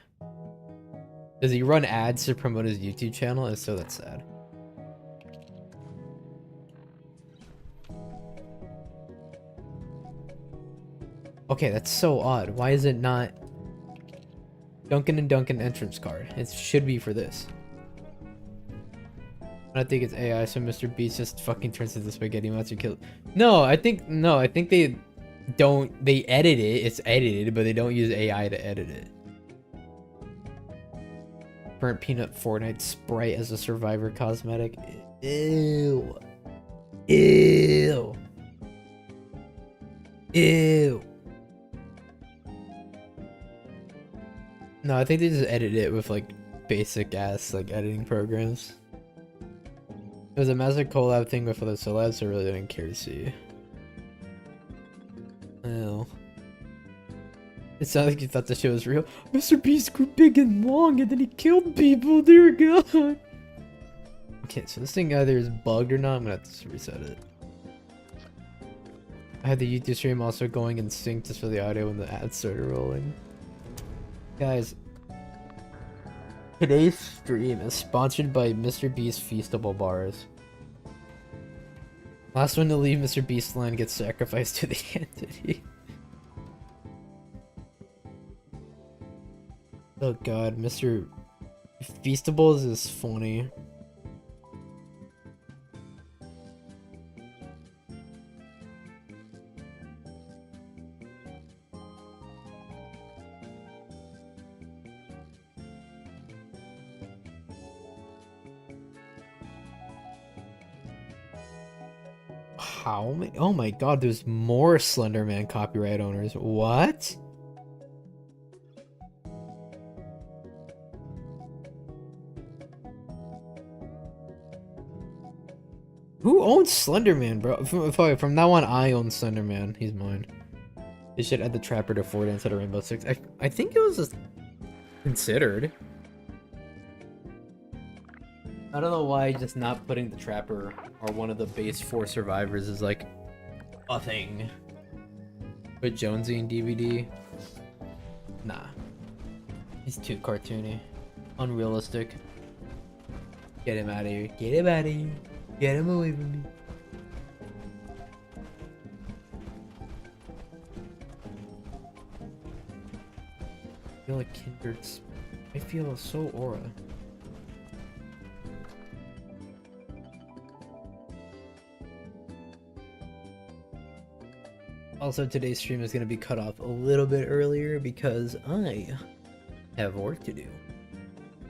Does he run ads to promote his YouTube channel? If so, that's sad. Okay, that's so odd. Why is it not Duncan and Duncan entrance card? It should be for this. I don't think it's AI, so Mr. Beast just fucking turns into spaghetti monster kill. No, I think they don't. They edit it. It's edited, but they don't use AI to edit it. Burnt peanut Fortnite Sprite as a survivor cosmetic. Ew. Ew. Ew. No, I think they just edit it with like basic ass like editing programs. It was a massive collab thing with other celebs, so I really didn't care to see. Oh. It sounded like you thought the show was real. Mr. Beast grew big and long and then he killed people, dear god. Okay, so this thing either is bugged or not. I'm gonna have to reset it. I had the YouTube stream also going in sync just for the audio when the ads started rolling. Guys, today's stream is sponsored by Mr. Beast Feastable Bars. Last one to leave Mr. Beast land gets sacrificed to the entity. Oh god, Mr. Feastables is funny. How many? Oh my god, there's more Slender Man copyright owners. What? Who owns Slender Man, bro? From now on, I own Slender Man. He's mine. They should add the Trapper to Ford instead of Rainbow Six. I think it was just considered. I don't know why just not putting the Trapper or one of the base 4 survivors is like a thing. Put Jonesy in DVD? Nah. He's too cartoony. Unrealistic. Get him out of here. Get him out of here. Get him away from me. I feel like kindreds. I feel so aura. Also, today's stream is going to be cut off a little bit earlier because I have work to do.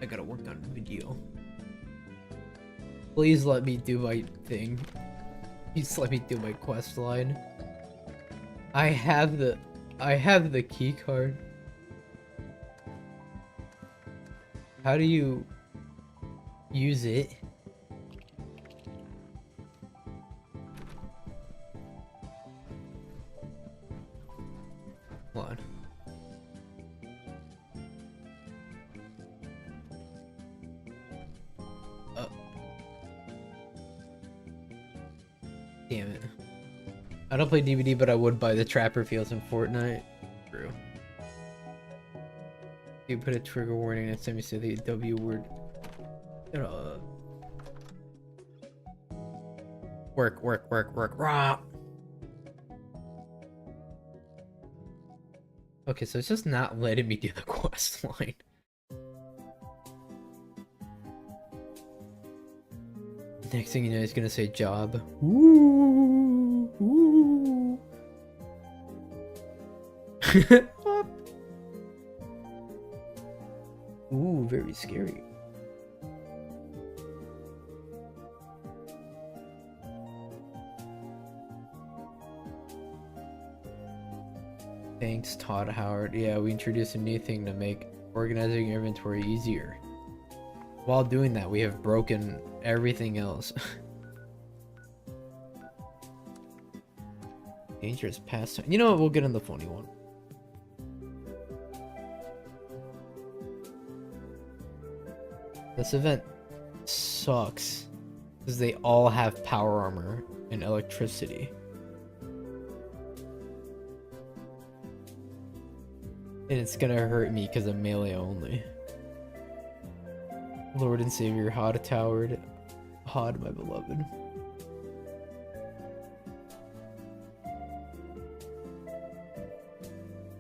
I gotta work on video. Please let me do my thing. Please let me do my quest line. I have the key card. How do you use it? Hold on. Damn it. I don't play DVD, but I would buy the Trapper Fields in Fortnite. True. You put a trigger warning next time you say the W word. Shut up. Work. Rah! Okay, so it's just not letting me do the quest line. Next thing you know, he's gonna say job. Ooh, ooh. Ooh, very scary. Thanks, Todd Howard. Yeah, we introduced a new thing to make organizing your inventory easier. While doing that, we have broken everything else. Dangerous pastime. You know what? We'll get in the funny one. This event sucks because they all have power armor and electricity. And it's gonna hurt me because I'm melee only. Lord and Savior, Hod Towered. Hod, my beloved.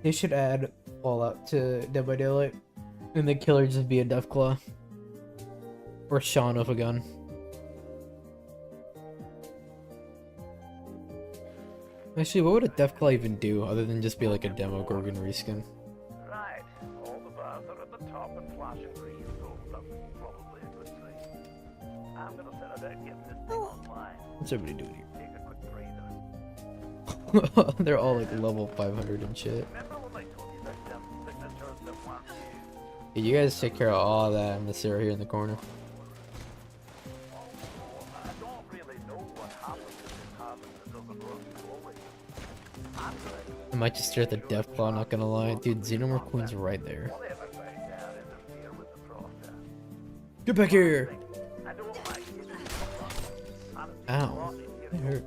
They should add Fallout to Dead by Daylight. And the killer just be a Deathclaw. Or Sean with a gun. Actually, what would a Deathclaw even do other than just be like a Demogorgon reskin? Right. All the bars are at the top and flashing green, so that's probably a good thing. I'm gonna set about getting this thing online. What's everybody doing Take a quick breather. here? They're all like level 500 and shit. Remember when I told you about them signatures that weren't used? Hey, you guys take care of all that. I'm gonna sit right here in the corner. I don't really know what happens if this happens that doesn't run slowly. I'm good. I might just stare at the Deathclaw, not gonna lie. Dude, Xenomorph Queen's right there. Whatever goes down interfere with the process. Get back here! I don't like it. Ow. That hurt.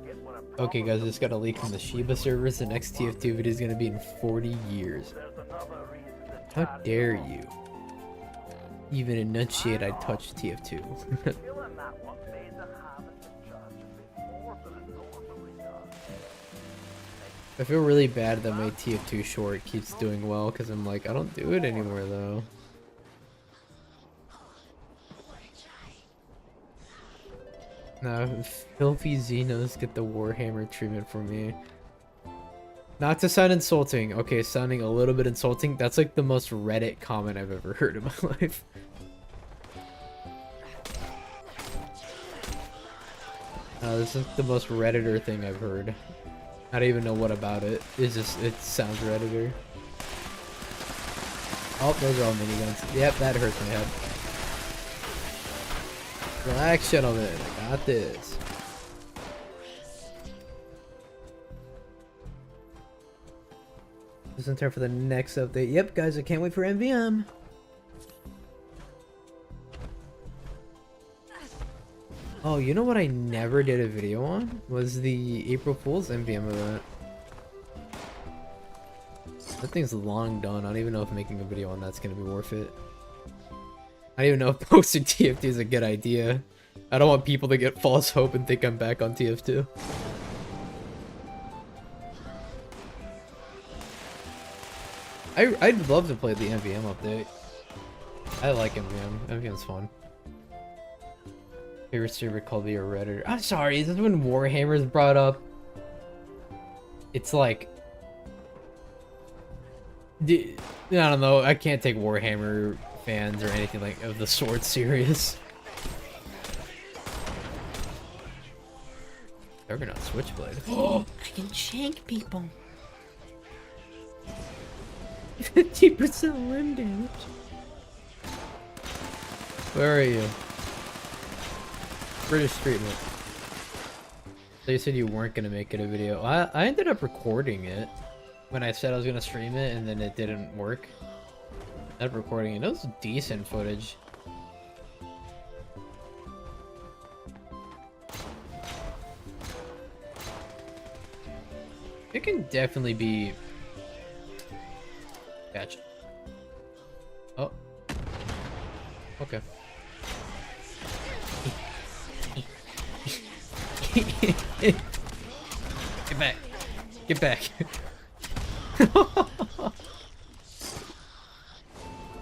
Okay guys, I just got a leak from the Shiba servers. The next TF2 video is gonna be in 40 years. How dare you even enunciate I touched TF2. I feel really bad that my TF2 short keeps doing well because I'm like, I don't do it anymore though. Nah, filthy Xenos get the Warhammer treatment for me. Not to sound insulting. Okay, sounding a little bit insulting. That's like the most Reddit comment I've ever heard in my life. This is the most Redditor thing I've heard. I don't even know what about it. It's just, it sounds Redditor. Oh, those are all miniguns. Yep, that hurts my head. Relax, gentlemen. I got this. Just in time for the next update. Yep, guys, I can't wait for MVM. Oh, you know what I never did a video on? Was the April Fool's MVM event. That thing's long done. I don't even know if making a video on that's gonna be worth it. I don't even know if posting TF2 is a good idea. I don't want people to get false hope and think I'm back on TF2. I'd love to play the MVM update. I like MVM. MVM's fun. Favorite server called me a Redditor. I'm sorry, is this when Warhammer's brought up? It's like... I don't know, I can't take Warhammer fans or anything like of the sword serious. They're gonna switchblade. Oh, I can shank people. 50% limb damage. Where are you? British treatment. So you said you weren't gonna make it a video. I ended up recording it when I said I was gonna stream it, and then it didn't work. I ended up recording it. It was decent footage. It can definitely be. Gotcha. Oh. Okay. Get back. Get back.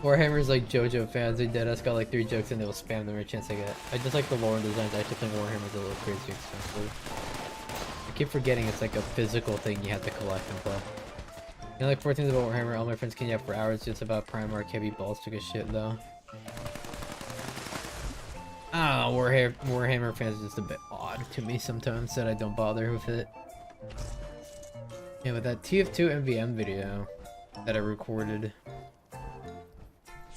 Warhammer's like JoJo fans. They deadass got like 3 jokes and they'll spam them every chance I get. I just like the lore and designs. Actually playing Warhammer's a little crazy expensive. I keep forgetting it's like a physical thing you have to collect and play. You know, like 4 things about Warhammer, all my friends can yap for hours just about Primarch heavy balls took a shit though. I don't know, Warhammer fans are just a bit odd to me sometimes that I don't bother with it. Yeah, with that TF2 MVM video that I recorded, I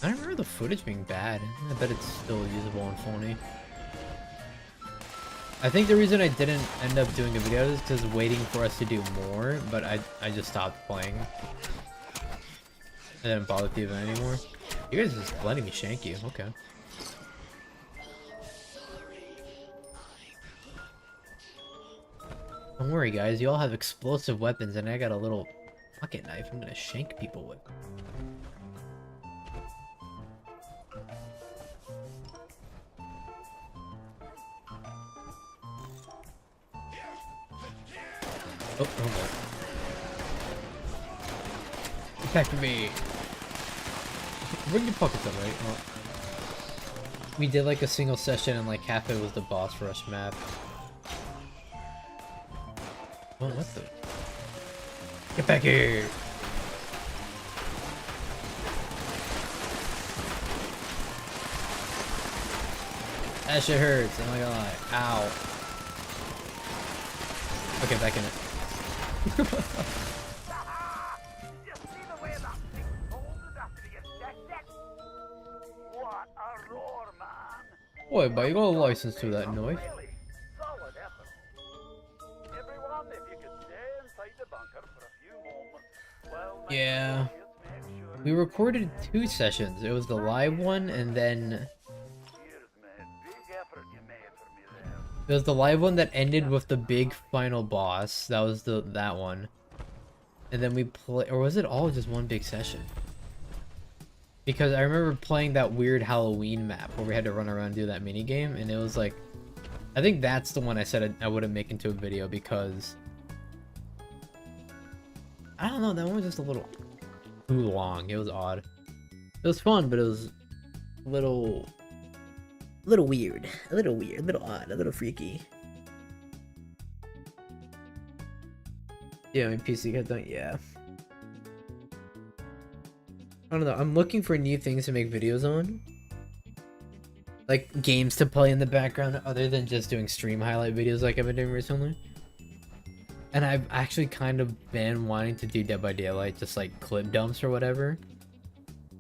don't remember the footage being bad. I bet it's still usable and funny. I think the reason I didn't end up doing a video is because waiting for us to do more, but I just stopped playing. I didn't bother with the event anymore. You guys are just letting me shank you, okay. Don't worry guys, you all have explosive weapons and I got a little pocket knife I'm gonna shank people with. Oh, oh no. Attack me! Bring your pockets up, right? Oh. We did like a single session and like half it was the boss rush map. Oh, what the? Get back here! That shit hurts, I'm not gonna lie. Ow. Okay, back in it. You see the way that thing folded after you checked it? What a roar, man! Boy, but you got a license to that knife. Really solid effort. Everyone, if you could stay inside the bunker for a few moments, well, Yeah. just make sure We recorded 2 sessions. It was the live one and then Cheers, mate. Big effort you made for me there. it was the live one that ended with the big final boss. That was that one. And then we play, or was it all just one big session? Because I remember playing that weird Halloween map where we had to run around and do that mini game, and it was like, I think that's the one I said I wouldn't make into a video because I don't know, that one was just a little too long. It was odd. It was fun, but it was a little weird, a little odd, a little freaky. Yeah, my PC got done. Yeah. I don't know. I'm looking for new things to make videos on. Like games to play in the background other than just doing stream highlight videos like I've been doing recently. And I've actually kind of been wanting to do Dead by Daylight, just like clip dumps or whatever.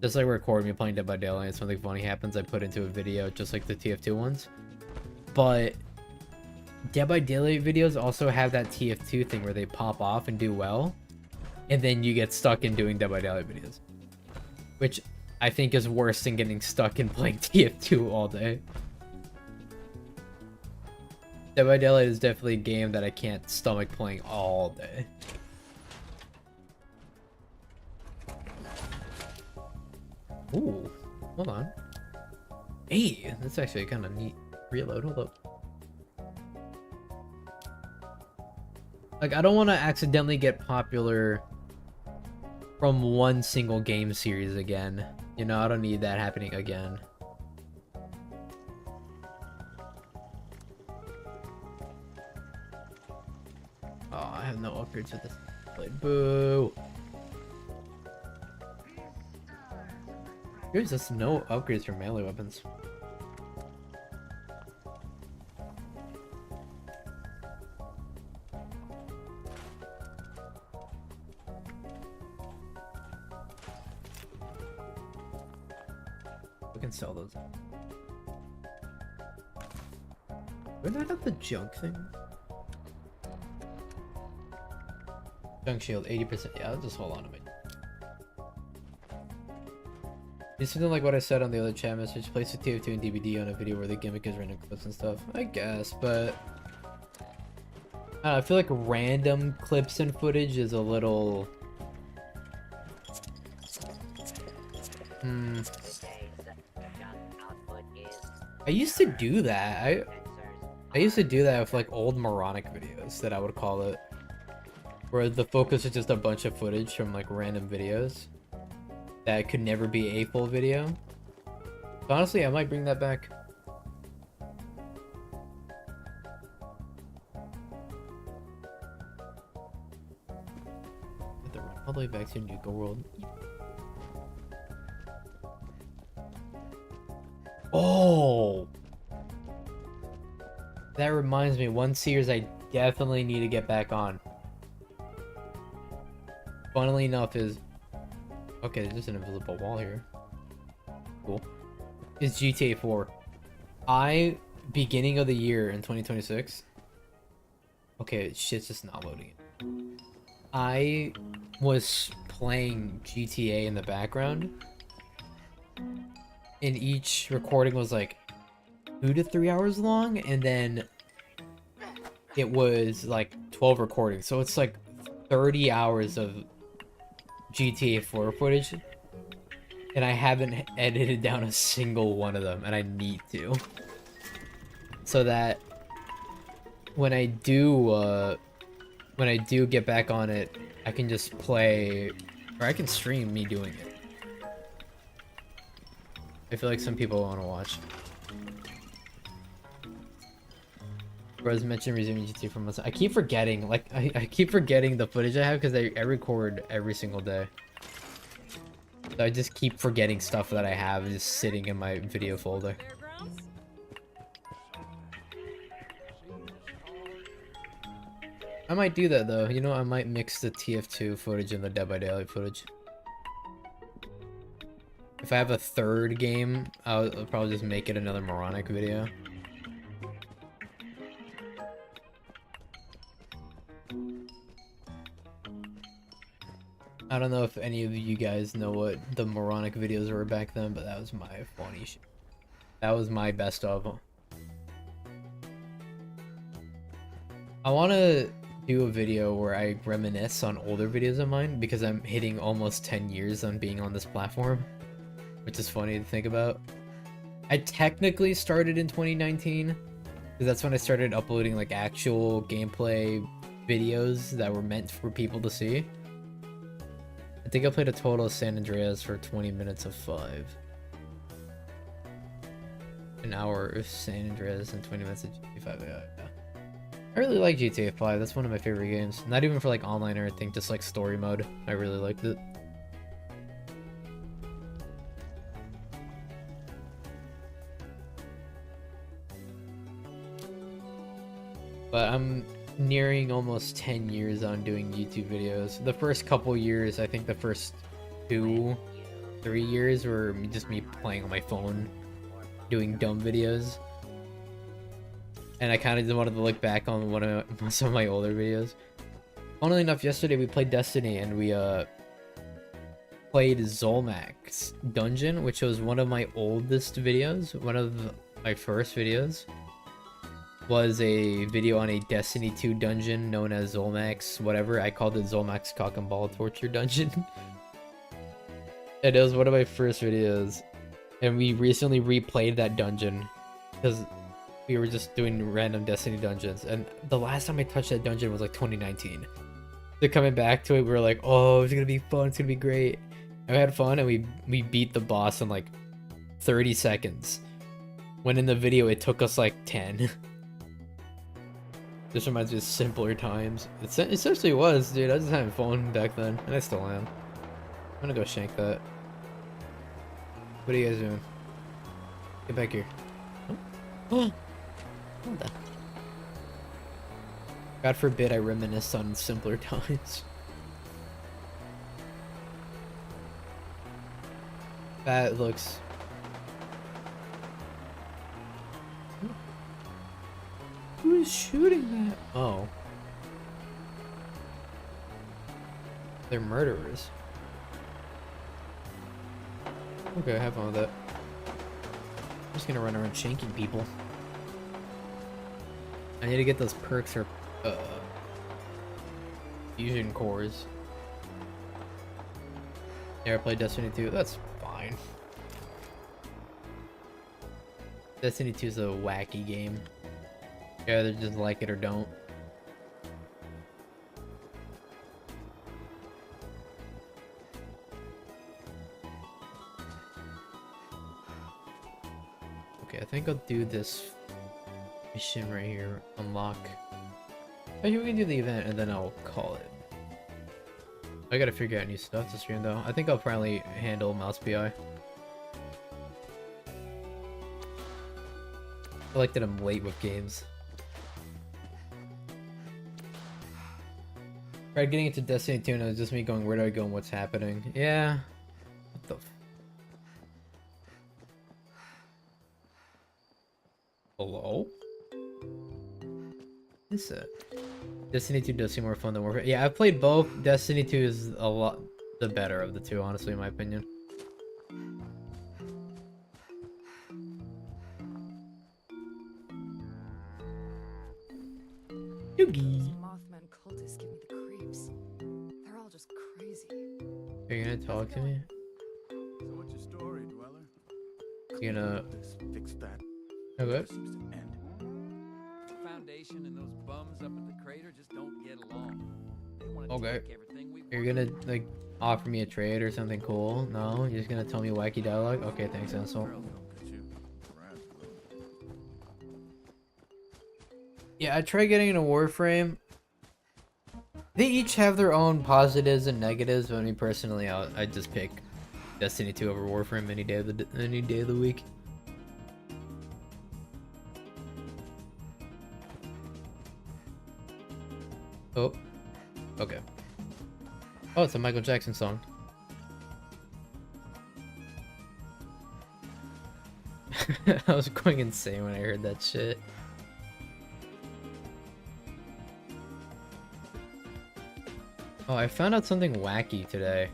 Just like record me playing Dead by Daylight and something funny happens, I put into a video just like the TF2 ones. But Dead by Daylight videos also have that TF2 thing where they pop off and do well, and then you get stuck in doing Dead by Daylight videos. Which I think is worse than getting stuck in playing TF2 all day. Dead by Daylight is definitely a game that I can't stomach playing all day. Ooh, hold on. Hey, that's actually a kind of neat reload. Hold up. Like, I don't want to accidentally get popular from one single game series again. You know, I don't need that happening again. Oh, I have no upgrades for this. Like, boo. There's just no upgrades for melee weapons. We can sell those. Wouldn't I have the junk thing? Junk shield, 80%. Yeah, I'll just hold on to it. It's something like what I said on the other chat message. Place the TF2 and DVD on a video where the gimmick is random clips and stuff. I guess, but I don't know, I feel like random clips and footage is a little Hmm. I used to do that. I used to do that with like old moronic videos that I would call it. Where the focus is just a bunch of footage from like random videos. That could never be a full video. So honestly, I might bring that back. All the way back to Nuka World. Oh! That reminds me, one series I definitely need to get back on. Funnily enough is... Okay, there's just an invisible wall here. Cool. Is GTA 4. Beginning of the year in 2026... Okay, shit's just not loading it. I was playing GTA in the background. And each recording was like 2 to 3 hours long, and then it was like 12 recordings. So it's like 30 hours of GTA 4 footage. And I haven't edited down a single one of them, and I need to. So that when I do get back on it, I can just play, or I can stream me doing it. I feel like some people want to watch. Bros mentioned resuming GTA for months. I keep forgetting, like, I keep forgetting the footage I have because I record every single day. So I just keep forgetting stuff that I have just sitting in my video folder. I might do that though. You know, I might mix the TF2 footage and the Dead by Daylight footage. If I have a third game, I'll probably just make it another moronic video. I don't know if any of you guys know what the moronic videos were back then, but that was my funny shit. That was my best of. I want to do a video where I reminisce on older videos of mine because I'm hitting almost 10 years on being on this platform, which is funny to think about. I technically started in 2019 because that's when I started uploading like actual gameplay videos that were meant for people to see. I think I played a total of San Andreas for 20 minutes of 5. An hour of San Andreas and 20 minutes of GTA 5. Yeah. I really like GTA 5. That's one of my favorite games. Not even for like online or anything, just like story mode. I really liked it. But I'm nearing almost 10 years on doing YouTube videos. The first couple years, I think the first 2-3 years were just me playing on my phone, doing dumb videos. And I kind of just wanted to look back on some of my older videos. Funnily enough, yesterday we played Destiny and we played Zolmak's Dungeon, which was one of my oldest videos. One of my first videos was a video on a Destiny 2 dungeon known as Zolmak's whatever. I called it Zolmak's Cock and Ball Torture Dungeon. And it was one of my first videos. And we recently replayed that dungeon because we were just doing random Destiny dungeons. And the last time I touched that dungeon was like 2019. So coming back to it, we were like, oh, it's gonna be fun, it's gonna be great. And we had fun and we beat the boss in like 30 seconds. When in the video it took us like 10. This reminds me of simpler times. It essentially was, dude. I was just having fun back then, and I still am. I'm gonna go shank that. What are you guys doing? Get back here. Oh. What the? God forbid I reminisce on simpler times. That looks... Who is shooting that? Oh. They're murderers. Okay, have fun with that. I'm just gonna run around shanking people. I need to get those perks for fusion cores. Never played Destiny 2. That's fine. fine. Destiny 2 is a wacky game. You either just like it or don't. Okay, I think I'll do this mission right here. Unlock. Maybe we can do the event and then I'll call it. I gotta figure out new stuff to stream though. I think I'll probably handle mouse PI. I like that I'm late with games. Right, getting into Destiny 2 and it's just me going, where do I go and what's happening? Yeah. What the Hello? What is it? Destiny 2 does seem more fun than Warfare. Yeah, I've played both. Destiny 2 is a lot the better of the two, honestly, in my opinion. Doogie. Mothman cultists give me the creeps. They're all just crazy. Are you gonna talk to me? So what's your story, Dweller? You gonna... Fix that. Okay. Seems to end. Foundation and those bums up at the crater just don't get along. They want to Okay. take everything we You're want. gonna, like, offer me a trade or something cool? No? You're just gonna tell me wacky dialogue? Okay, thanks, Ansel. Girls don't get you. Rats will. Yeah, I tried getting into Warframe. They each have their own positives and negatives, but me personally, I just pick Destiny 2 over Warframe any day of the week. Oh, okay. Oh, it's a Michael Jackson song. I was going insane when I heard that shit. Oh, I found out something wacky today.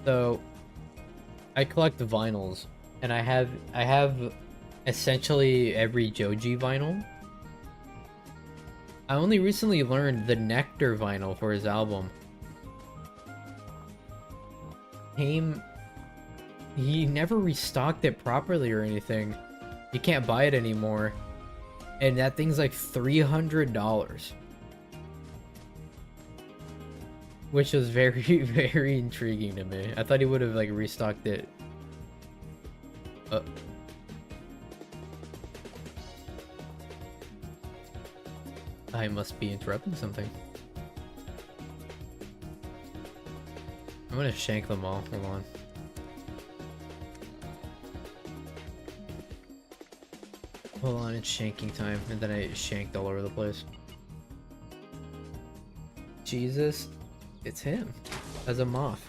So, I collect vinyls, and I have essentially every Joji vinyl. I only recently learned the Nectar vinyl for his album he never restocked it properly or anything. You can't buy it anymore, and that thing's like $300. Which was very, very intriguing to me. I thought he would have, like, restocked it. I must be interrupting something. I'm gonna shank them all. Hold on. Hold on, it's shanking time. And then I shanked all over the place. Jesus. It's him, as a moth.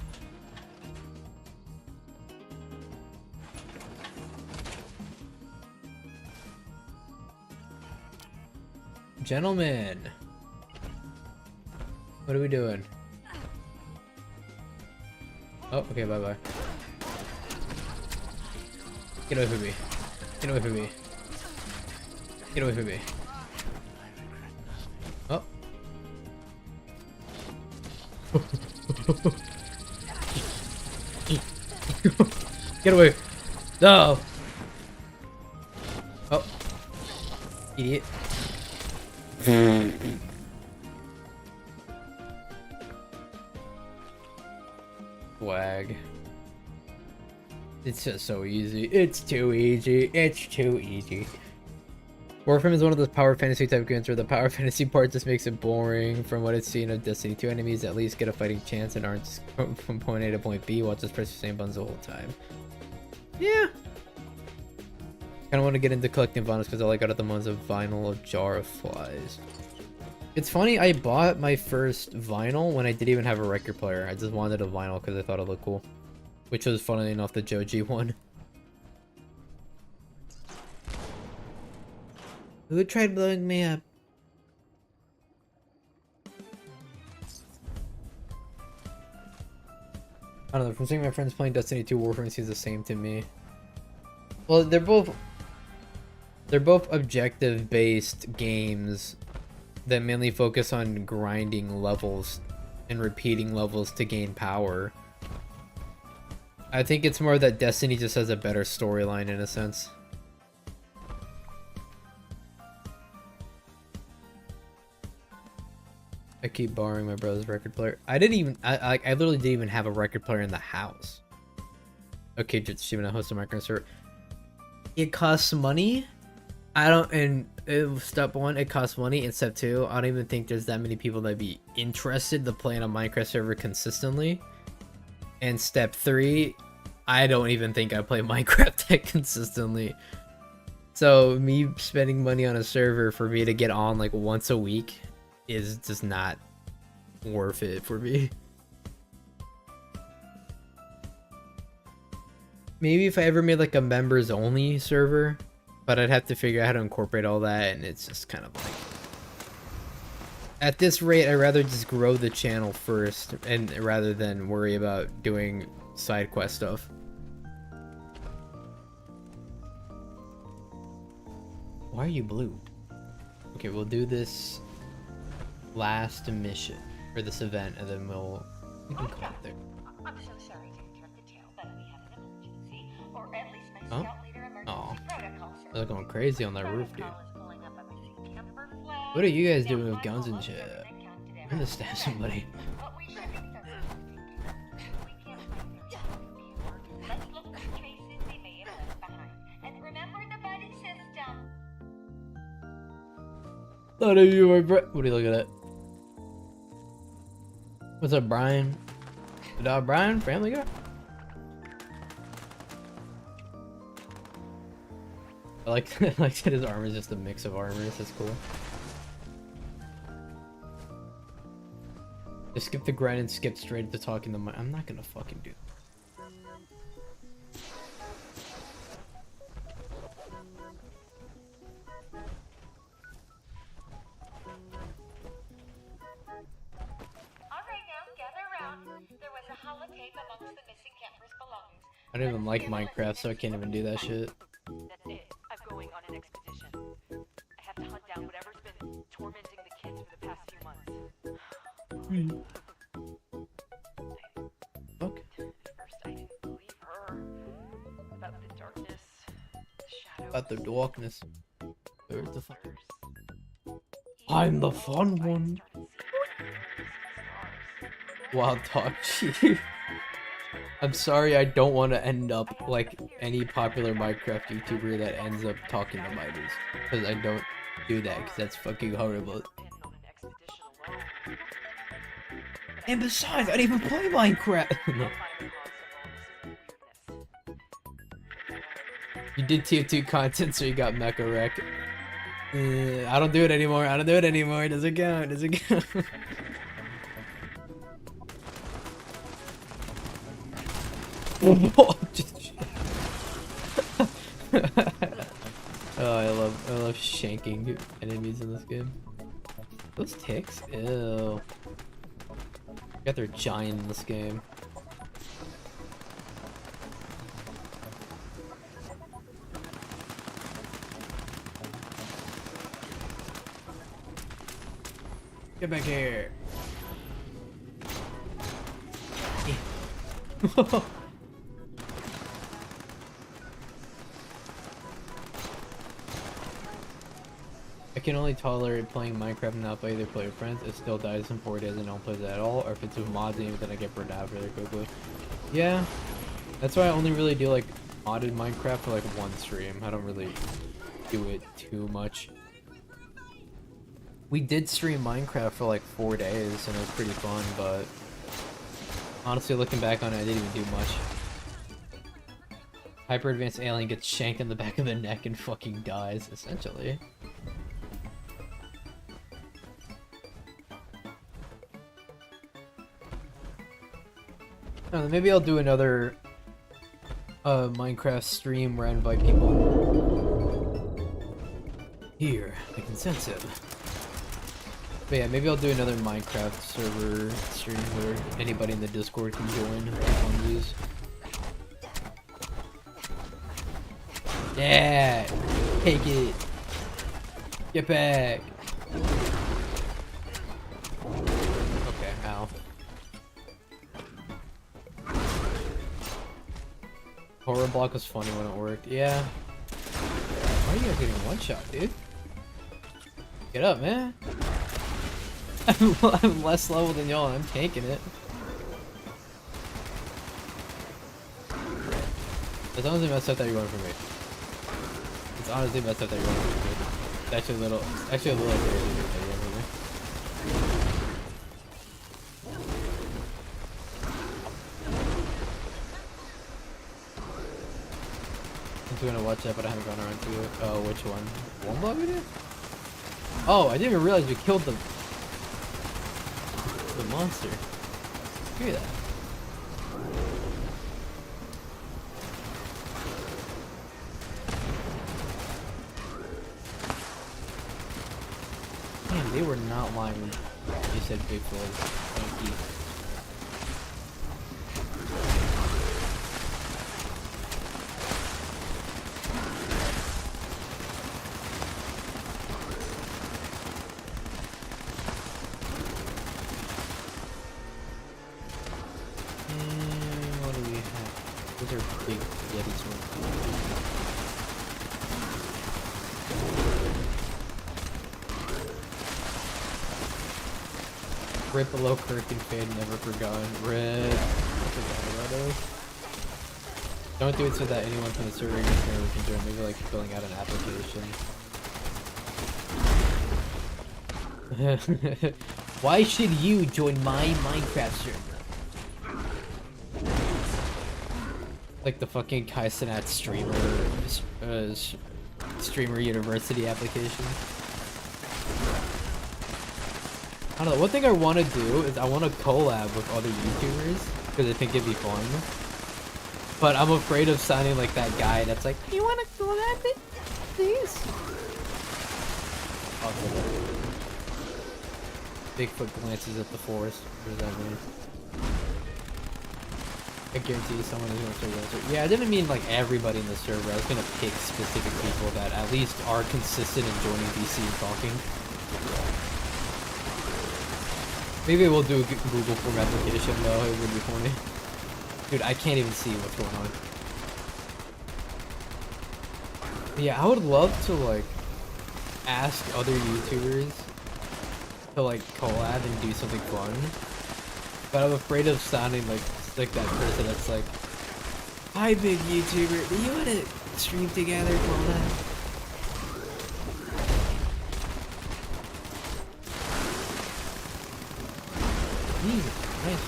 Gentlemen, what are we doing? Oh, okay, bye-bye. Get away from me. Get away from me. Get away from me. Oh. Get away! No! Oh. Idiot. Swag. It's just so easy. It's too easy. It's too easy. Warframe is one of those power fantasy type games where the power fantasy part just makes it boring. From what it's seen of Destiny 2, enemies at least get a fighting chance and aren't from point A to point B while just press the same buttons the whole time. Yeah. Kinda want to get into collecting vinyls because all I got at the moment is a vinyl, a jar of flies. It's funny, I bought my first vinyl when I didn't even have a record player. I just wanted a vinyl because I thought it looked cool. Which was, funnily enough, the Joji one. Who tried blowing me up? I don't know, from seeing my friends playing Destiny 2, Warframe seems the same to me. Well, they're both objective-based games that mainly focus on grinding levels and repeating levels to gain power. I think it's more that Destiny just has a better storyline in a sense. I keep borrowing my brother's record player. I literally didn't even have a record player in the house. Okay, just Steven, I host a Minecraft server. It costs money. Step one, it costs money, and step two, I don't even think there's that many people that'd be interested to play on a Minecraft server consistently. And step three, I don't even think I play Minecraft that consistently. So me spending money on a server for me to get on like once a week is just not worth it for me. Maybe if I ever made like a members only server, but I'd have to figure out how to incorporate all that, and it's just kind of like, at this rate I'd rather just grow the channel first and rather than worry about doing side quest stuff. Why are you blue? Okay, we'll do this last mission for this event, and then we can call it there. I'm so sorry to interrupt the tale, but we have an emergency, or at least my Oh? scout leader emergency Oh. protocol, sir. They're going crazy on that roof, dude. Protocol is pulling up a missing camper flag. What are you guys Now, doing with I'm guns and almost shit? certain I counted I'm gonna stab somebody. But we should be certain. We can't find their computer. Let's look for traces they may have left behind. And remember the buddy system. None of you are what are you looking at? What's up, Brian? The dog Brian? Family Guy? I like I like that his armor is just a mix of armors. That's cool. Just skip the grind and skip straight to talking to my. I'm not gonna fucking do. Alright now, gather around. There was a holotape amongst the missing camper's belongings. I don't even like Minecraft, so I can't even do that shit. That's it. I'm going on an expedition. I have to hunt down whatever's been tormenting the kids for the past few months. Okay. At first, I didn't believe her. About the darkness, the shadows. About the darkness. Where's the fuck? others. I'm the fun one. Wild talk, chief. I'm sorry, I don't want to end up like any popular Minecraft YouTuber that ends up talking to minors. Because I don't do that, because that's fucking horrible. And besides, I didn't even play Minecraft! You did tier 2 content, so you got Mecha Wreck. I don't do it anymore, I don't do it anymore, it doesn't count, it doesn't count. Oh, I love shanking enemies in this game. Those ticks? Ew. Got their giant in this game. Get back here. I can only tolerate playing Minecraft and not play either play with friends. It still dies in 4 days and don't play that at all. Or if it's with mods, then I get burned out really quickly. Yeah, that's why I only really do like modded Minecraft for like one stream. I don't really do it too much. We did stream Minecraft for like 4 days and it was pretty fun, but honestly looking back on it, I didn't even do much. Hyper advanced alien gets shanked in the back of the neck and fucking dies, essentially. Maybe I'll do another Minecraft stream where I invite people. Here, I can sense him. But yeah, maybe I'll do another Minecraft server stream where anybody in the Discord can join. Funsies. Yeah! Take it! Get back! Okay, ow. door block was funny when it worked. Yeah. Why are you guys getting one shot, dude? Get up, man. I'm less level than y'all and I'm tanking it. It's honestly messed up that you're going for me. It's honestly messed up that you're going for me. It's actually a little crazy that you're going for me. I'm gonna watch that, but I haven't gone around to it. Oh, which one? One block we did? Oh, I didn't even realize we killed the monster. Look at that. Man, they were not lying when you said Bigfoot was funky. What do we have? Those are big Yeti swords. Rip below Kirk and Fade, never forgotten. Rip. I forgot about those. Don't do it so that anyone from the server can join. Maybe like filling out an application. Why should you join my Minecraft server? Like the fucking Kaisenat streamer university application. I don't know, one thing I want to do is I want to collab with other YouTubers, because I think it'd be fun. But I'm afraid of sounding like that guy that's like, you want to collab it, please? Bigfoot glances at the forest. What does that mean? I guarantee someone is going to answer. Yeah, I didn't mean like everybody in the server. I was going to pick specific people that at least are consistent in joining VC and talking. Maybe we'll do a Google form application though, it would be funny. Dude, I can't even see what's going on. Yeah, I would love to like ask other YouTubers to like collab and do something fun. But I'm afraid of sounding like that person that's like, hi big YouTuber, do you wanna stream together, collab? Jesus Christ.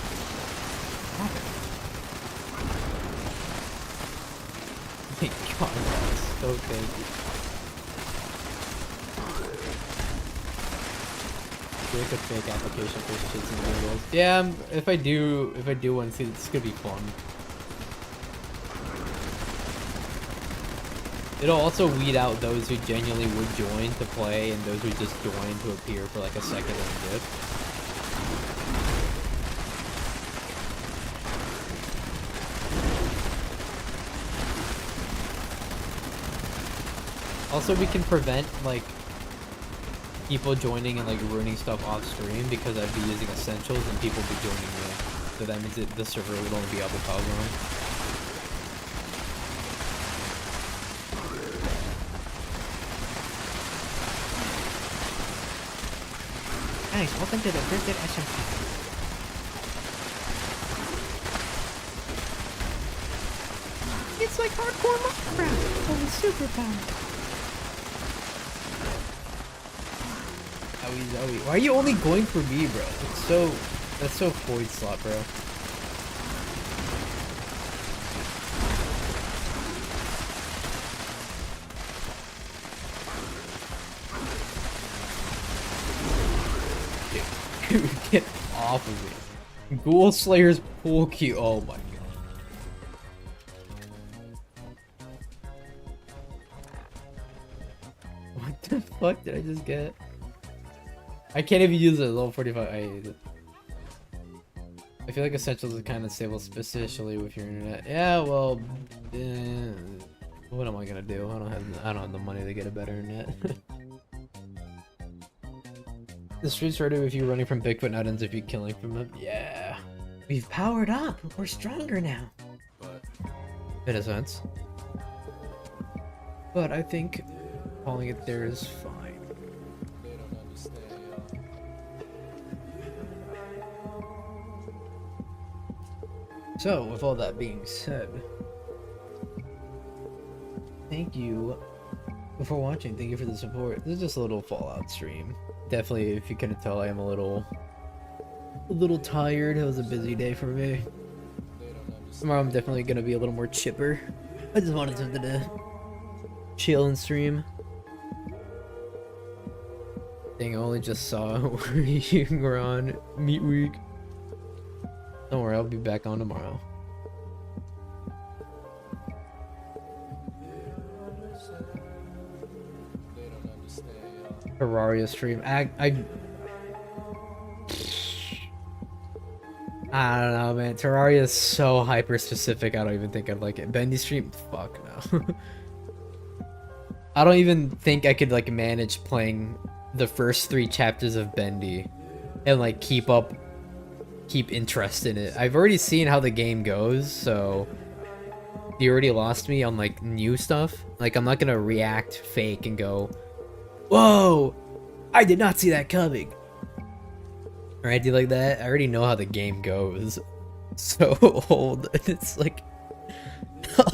Thank God, that's so thank you. Like a fake application for shits and giggles. Yeah, if I do one, it's gonna be fun. It'll also weed out those who genuinely would join to play and those who just join to appear for like a second and a dip. Also, we can prevent, like, people joining and, like, ruining stuff off stream because I'd be using essentials and people be joining me. So that means that the server would only be up with Pogrom. Nice, welcome to the Cryptid SMP. It's like hardcore Minecraft, only superpower. Zoe. Why are you only going for me, bro? That's so void slot, bro. Dude, get off of me. Ghoul Slayer's pool cue. Oh my god. What the fuck did I just get? I can't even use it at level 45. I hate it. I feel like Essentials is kind of stable, especially with your internet. Yeah, well, what am I gonna do? I don't have the money to get a better internet. The streets harder if you're running from Bigfoot, not ends if you're killing from them. Yeah. We've powered up. We're stronger now. But in a sense. But I think calling it there is fine. So, with all that being said, thank you for watching. Thank you for the support. This is just a little Fallout stream. Definitely, if you couldn't tell, I am a little tired. It was a busy day for me. Tomorrow I'm definitely gonna be a little more chipper. I just wanted something to chill and stream. Dang, I only just saw you were on Meat Week. Don't worry, I'll be back on tomorrow. Terraria stream. I don't know, man. Terraria is so hyper specific. I don't even think I'd like it. Bendy stream, fuck no. I don't even think I could like manage playing the first 3 chapters of Bendy and like keep interest in it. I've already seen how the game goes, so you already lost me on like new stuff. Like I'm not gonna react fake and go, whoa, I did not see that coming. Or anything like that. I already know how the game goes. So old. It's like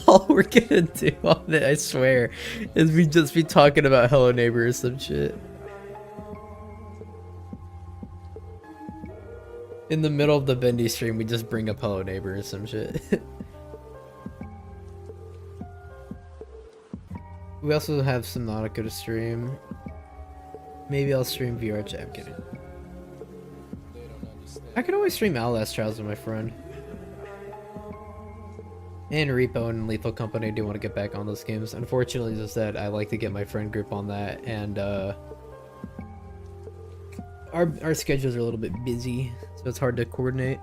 all we're gonna do on it, I swear, is we just be talking about Hello Neighbor or some shit. In the middle of the Bendy stream, we just bring up Hello Neighbor or some shit. We also have Subnautica to stream. Maybe I'll stream VR chat. I'm kidding. I could always stream Outlast Trials with my friend. And Repo and Lethal Company. I do want to get back on those games. Unfortunately, as I said, I like to get my friend group on that, and our schedules are a little bit busy, so it's hard to coordinate.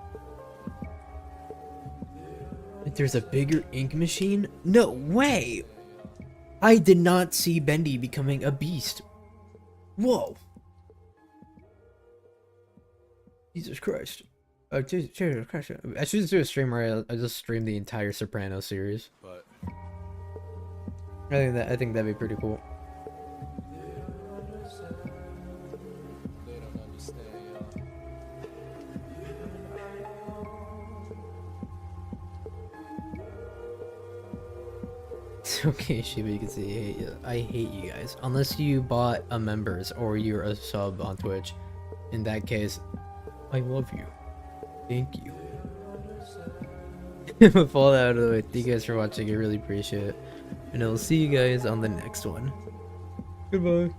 If there's a bigger ink machine? No way! I did not see Bendy becoming a beast. Whoa. Jesus Christ. Jesus Christ. I should just do a stream where I just stream the entire Soprano series. But I think that'd be pretty cool. It's okay, Shiba, you can see I hate you guys. Unless you bought a members or you're a sub on Twitch. In that case, I love you. Thank you. With all that out of the way, thank you guys for watching. I really appreciate it. And I'll see you guys on the next one. Goodbye.